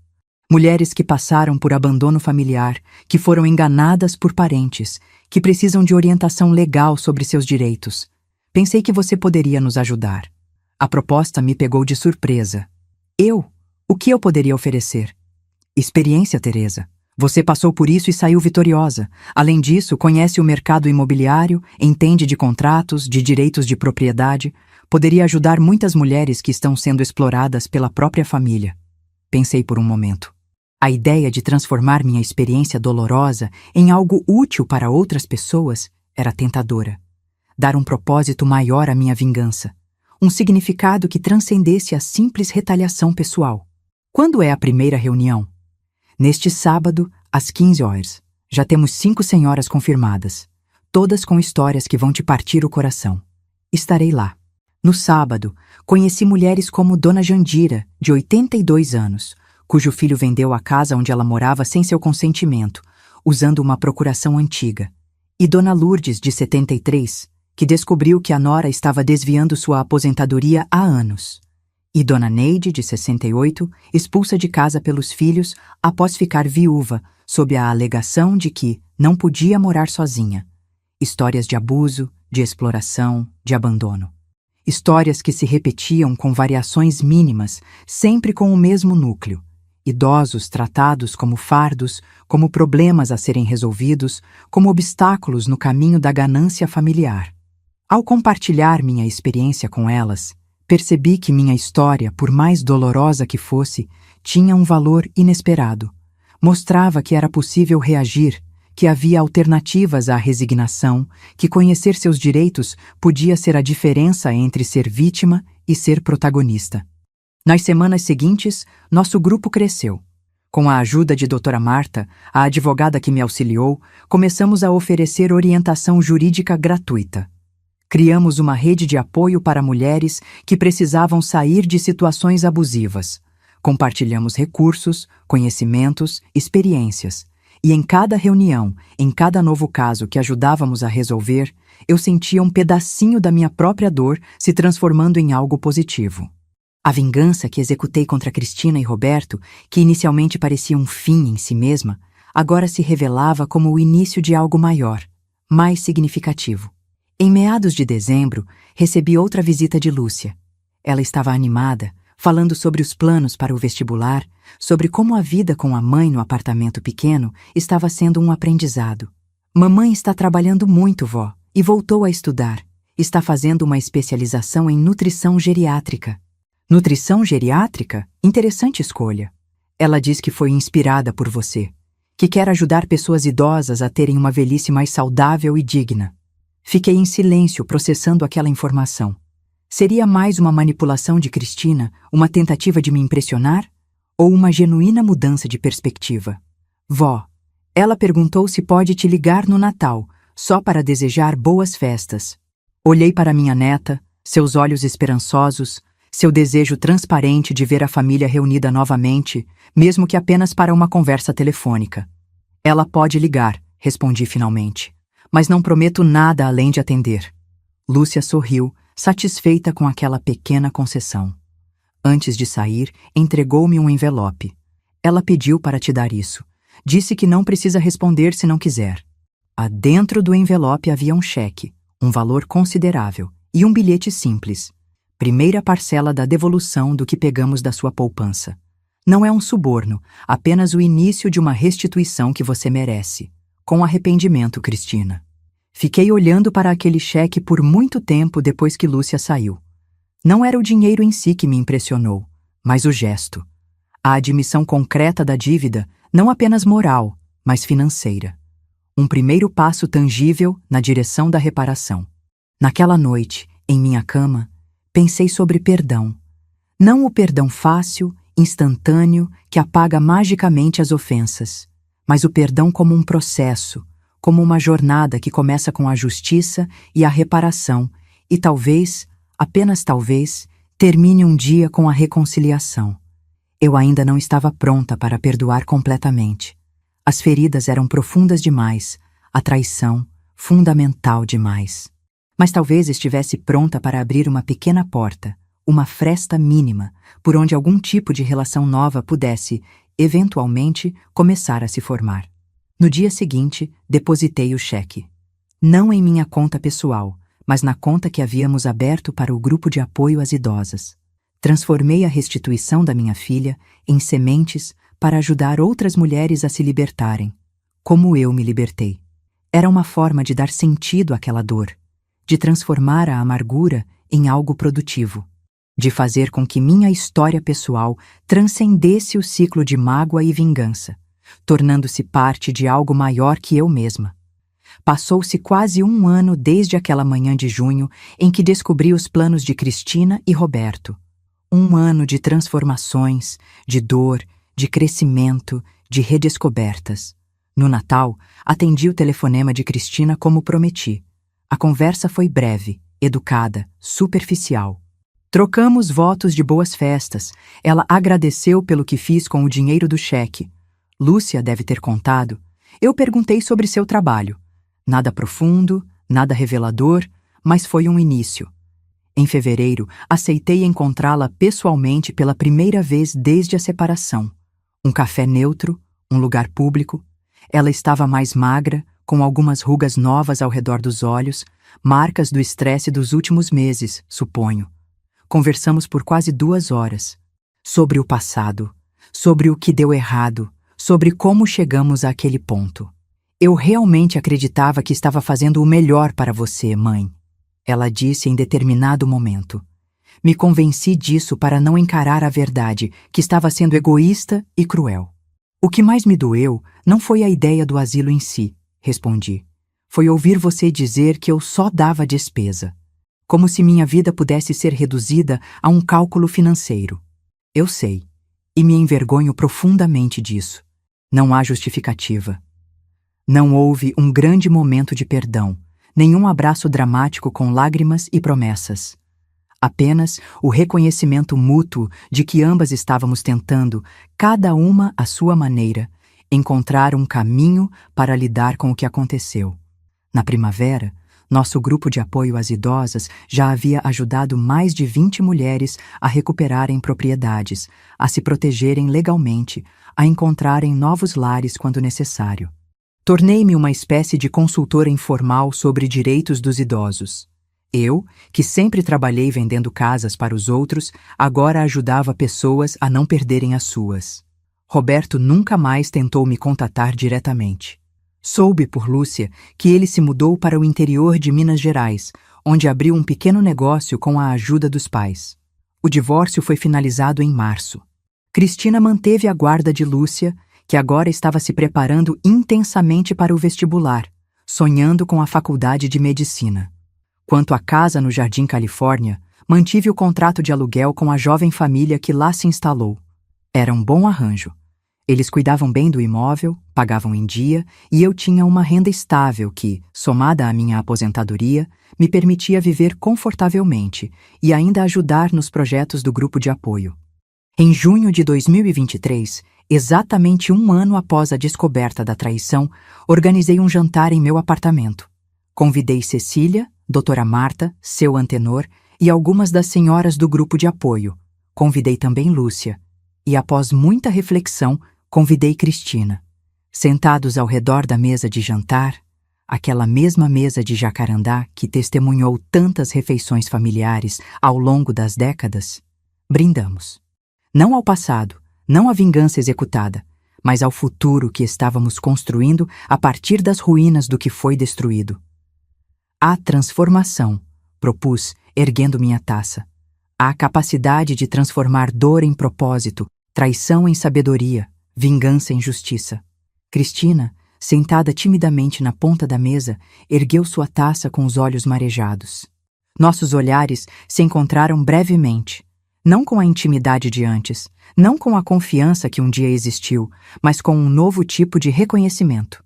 Mulheres que passaram por abandono familiar, que foram enganadas por parentes, que precisam de orientação legal sobre seus direitos. Pensei que você poderia nos ajudar. A proposta me pegou de surpresa. Eu? O que eu poderia oferecer? Experiência, Teresa. Você passou por isso e saiu vitoriosa. Além disso, conhece o mercado imobiliário, entende de contratos, de direitos de propriedade. Poderia ajudar muitas mulheres que estão sendo exploradas pela própria família. Pensei por um momento. A ideia de transformar minha experiência dolorosa em algo útil para outras pessoas era tentadora. Dar um propósito maior à minha vingança. Um significado que transcendesse a simples retaliação pessoal. Quando é a primeira reunião? Neste sábado, às 15 horas. Já temos 5 senhoras confirmadas, todas com histórias que vão te partir o coração. Estarei lá. No sábado, conheci mulheres como Dona Jandira, de 82 anos, cujo filho vendeu a casa onde ela morava sem seu consentimento, usando uma procuração antiga. E Dona Lourdes, de 73, que descobriu que a nora estava desviando sua aposentadoria há anos. E Dona Neide, de 68, expulsa de casa pelos filhos após ficar viúva, sob a alegação de que não podia morar sozinha. Histórias de abuso, de exploração, de abandono. Histórias que se repetiam com variações mínimas, sempre com o mesmo núcleo. Idosos tratados como fardos, como problemas a serem resolvidos, como obstáculos no caminho da ganância familiar. Ao compartilhar minha experiência com elas, percebi que minha história, por mais dolorosa que fosse, tinha um valor inesperado. Mostrava que era possível reagir, que havia alternativas à resignação, que conhecer seus direitos podia ser a diferença entre ser vítima e ser protagonista. Nas semanas seguintes, nosso grupo cresceu. Com a ajuda de Doutora Marta, a advogada que me auxiliou, começamos a oferecer orientação jurídica gratuita. Criamos uma rede de apoio para mulheres que precisavam sair de situações abusivas. Compartilhamos recursos, conhecimentos, experiências. E em cada reunião, em cada novo caso que ajudávamos a resolver, eu sentia um pedacinho da minha própria dor se transformando em algo positivo. A vingança que executei contra Cristina e Roberto, que inicialmente parecia um fim em si mesma, agora se revelava como o início de algo maior, mais significativo. Em meados de dezembro, recebi outra visita de Lúcia. Ela estava animada, falando sobre os planos para o vestibular, sobre como a vida com a mãe no apartamento pequeno estava sendo um aprendizado. Mamãe está trabalhando muito, vó, e voltou a estudar. Está fazendo uma especialização em nutrição geriátrica. Nutrição geriátrica? Interessante escolha. Ela diz que foi inspirada por você, que quer ajudar pessoas idosas a terem uma velhice mais saudável e digna. Fiquei em silêncio processando aquela informação. Seria mais uma manipulação de Cristina, uma tentativa de me impressionar? Ou uma genuína mudança de perspectiva? Vó, ela perguntou se pode te ligar no Natal, só para desejar boas festas. Olhei para minha neta, seus olhos esperançosos, seu desejo transparente de ver a família reunida novamente, mesmo que apenas para uma conversa telefônica. Ela pode ligar, respondi finalmente, mas não prometo nada além de atender. Lúcia sorriu, satisfeita com aquela pequena concessão. Antes de sair, entregou-me um envelope. Ela pediu para te dar isso. Disse que não precisa responder se não quiser. Dentro do envelope havia um cheque, um valor considerável, e um bilhete simples. Primeira parcela da devolução do que pegamos da sua poupança. Não é um suborno, apenas o início de uma restituição que você merece. Com arrependimento, Cristina. Fiquei olhando para aquele cheque por muito tempo depois que Lúcia saiu. Não era o dinheiro em si que me impressionou, mas o gesto. A admissão concreta da dívida, não apenas moral, mas financeira. Um primeiro passo tangível na direção da reparação. Naquela noite, em minha cama, pensei sobre perdão. Não o perdão fácil, instantâneo, que apaga magicamente as ofensas, mas o perdão como um processo, como uma jornada que começa com a justiça e a reparação e talvez, apenas talvez, termine um dia com a reconciliação. Eu ainda não estava pronta para perdoar completamente. As feridas eram profundas demais, a traição fundamental demais. Mas talvez estivesse pronta para abrir uma pequena porta, uma fresta mínima, por onde algum tipo de relação nova pudesse, eventualmente, começar a se formar. No dia seguinte, depositei o cheque. Não em minha conta pessoal, mas na conta que havíamos aberto para o grupo de apoio às idosas. Transformei a restituição da minha filha em sementes para ajudar outras mulheres a se libertarem, como eu me libertei. Era uma forma de dar sentido àquela dor, de transformar a amargura em algo produtivo, de fazer com que minha história pessoal transcendesse o ciclo de mágoa e vingança, tornando-se parte de algo maior que eu mesma. Passou-se quase um ano desde aquela manhã de junho em que descobri os planos de Cristina e Roberto. Um ano de transformações, de dor, de crescimento, de redescobertas. No Natal, atendi o telefonema de Cristina como prometi. A conversa foi breve, educada, superficial. Trocamos votos de boas festas. Ela agradeceu pelo que fiz com o dinheiro do cheque. Lúcia deve ter contado. Eu perguntei sobre seu trabalho. Nada profundo, nada revelador, mas foi um início. Em fevereiro, aceitei encontrá-la pessoalmente pela primeira vez desde a separação. Um café neutro, um lugar público. Ela estava mais magra, com algumas rugas novas ao redor dos olhos, marcas do estresse dos últimos meses, suponho. Conversamos por quase 2 horas. Sobre o passado, sobre o que deu errado, sobre como chegamos àquele ponto. Eu realmente acreditava que estava fazendo o melhor para você, mãe. Ela disse em determinado momento. Me convenci disso para não encarar a verdade, que estava sendo egoísta e cruel. O que mais me doeu não foi a ideia do asilo em si, respondi. Foi ouvir você dizer que eu só dava despesa. Como se minha vida pudesse ser reduzida a um cálculo financeiro. Eu sei, e me envergonho profundamente disso. Não há justificativa. Não houve um grande momento de perdão, nenhum abraço dramático com lágrimas e promessas. Apenas o reconhecimento mútuo de que ambas estávamos tentando, cada uma à sua maneira, encontrar um caminho para lidar com o que aconteceu. Na primavera, nosso grupo de apoio às idosas já havia ajudado mais de 20 mulheres a recuperarem propriedades, a se protegerem legalmente, a encontrarem novos lares quando necessário. Tornei-me uma espécie de consultora informal sobre direitos dos idosos. Eu, que sempre trabalhei vendendo casas para os outros, agora ajudava pessoas a não perderem as suas. Roberto nunca mais tentou me contatar diretamente. Soube por Lúcia que ele se mudou para o interior de Minas Gerais, onde abriu um pequeno negócio com a ajuda dos pais. O divórcio foi finalizado em março. Cristina manteve a guarda de Lúcia, que agora estava se preparando intensamente para o vestibular, sonhando com a faculdade de medicina. Quanto à casa no Jardim Califórnia, mantive o contrato de aluguel com a jovem família que lá se instalou. Era um bom arranjo. Eles cuidavam bem do imóvel, pagavam em dia e eu tinha uma renda estável que, somada à minha aposentadoria, me permitia viver confortavelmente e ainda ajudar nos projetos do grupo de apoio. Em junho de 2023, exatamente um ano após a descoberta da traição, organizei um jantar em meu apartamento. Convidei Cecília, doutora Marta, seu antenor e algumas das senhoras do grupo de apoio. Convidei também Lúcia. E após muita reflexão, convidei Cristina. Sentados ao redor da mesa de jantar, aquela mesma mesa de jacarandá que testemunhou tantas refeições familiares ao longo das décadas, brindamos. Não ao passado, não à vingança executada, mas ao futuro que estávamos construindo a partir das ruínas do que foi destruído. A transformação, propus, erguendo minha taça. A capacidade de transformar dor em propósito, traição em sabedoria, vingança em justiça. Cristina, sentada timidamente na ponta da mesa, ergueu sua taça com os olhos marejados. Nossos olhares se encontraram brevemente, não com a intimidade de antes, não com a confiança que um dia existiu, mas com um novo tipo de reconhecimento.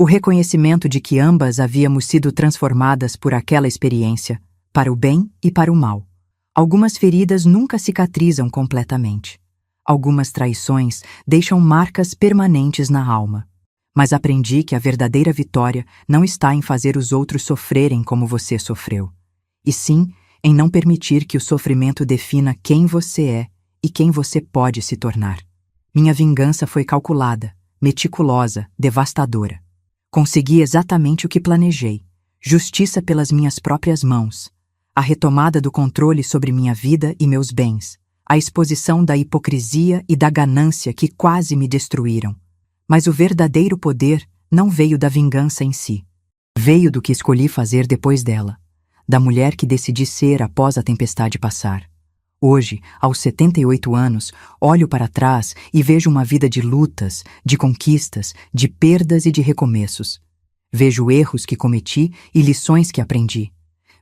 O reconhecimento de que ambas havíamos sido transformadas por aquela experiência, para o bem e para o mal. Algumas feridas nunca cicatrizam completamente. Algumas traições deixam marcas permanentes na alma. Mas aprendi que a verdadeira vitória não está em fazer os outros sofrerem como você sofreu, e sim em não permitir que o sofrimento defina quem você é e quem você pode se tornar. Minha vingança foi calculada, meticulosa, devastadora. Consegui exatamente o que planejei: justiça pelas minhas próprias mãos, a retomada do controle sobre minha vida e meus bens, a exposição da hipocrisia e da ganância que quase me destruíram. Mas o verdadeiro poder não veio da vingança em si. Veio do que escolhi fazer depois dela, da mulher que decidi ser após a tempestade passar. Hoje, aos 78 anos, olho para trás e vejo uma vida de lutas, de conquistas, de perdas e de recomeços. Vejo erros que cometi e lições que aprendi.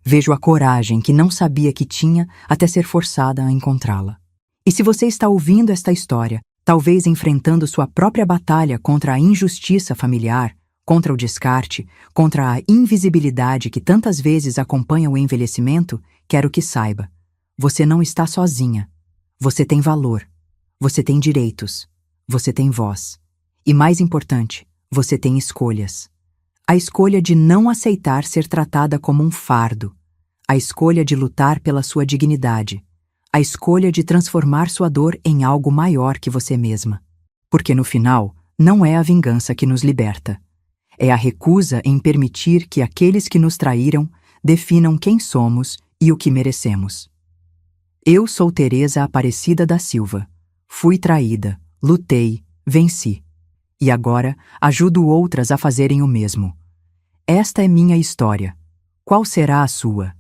Vejo a coragem que não sabia que tinha até ser forçada a encontrá-la. E se você está ouvindo esta história, talvez enfrentando sua própria batalha contra a injustiça familiar, contra o descarte, contra a invisibilidade que tantas vezes acompanha o envelhecimento, quero que saiba: você não está sozinha. Você tem valor. Você tem direitos. Você tem voz. E mais importante, você tem escolhas. A escolha de não aceitar ser tratada como um fardo. A escolha de lutar pela sua dignidade. A escolha de transformar sua dor em algo maior que você mesma. Porque no final, não é a vingança que nos liberta. É a recusa em permitir que aqueles que nos traíram definam quem somos e o que merecemos. Eu sou Teresa Aparecida da Silva. Fui traída, lutei, venci. E agora ajudo outras a fazerem o mesmo. Esta é minha história. Qual será a sua?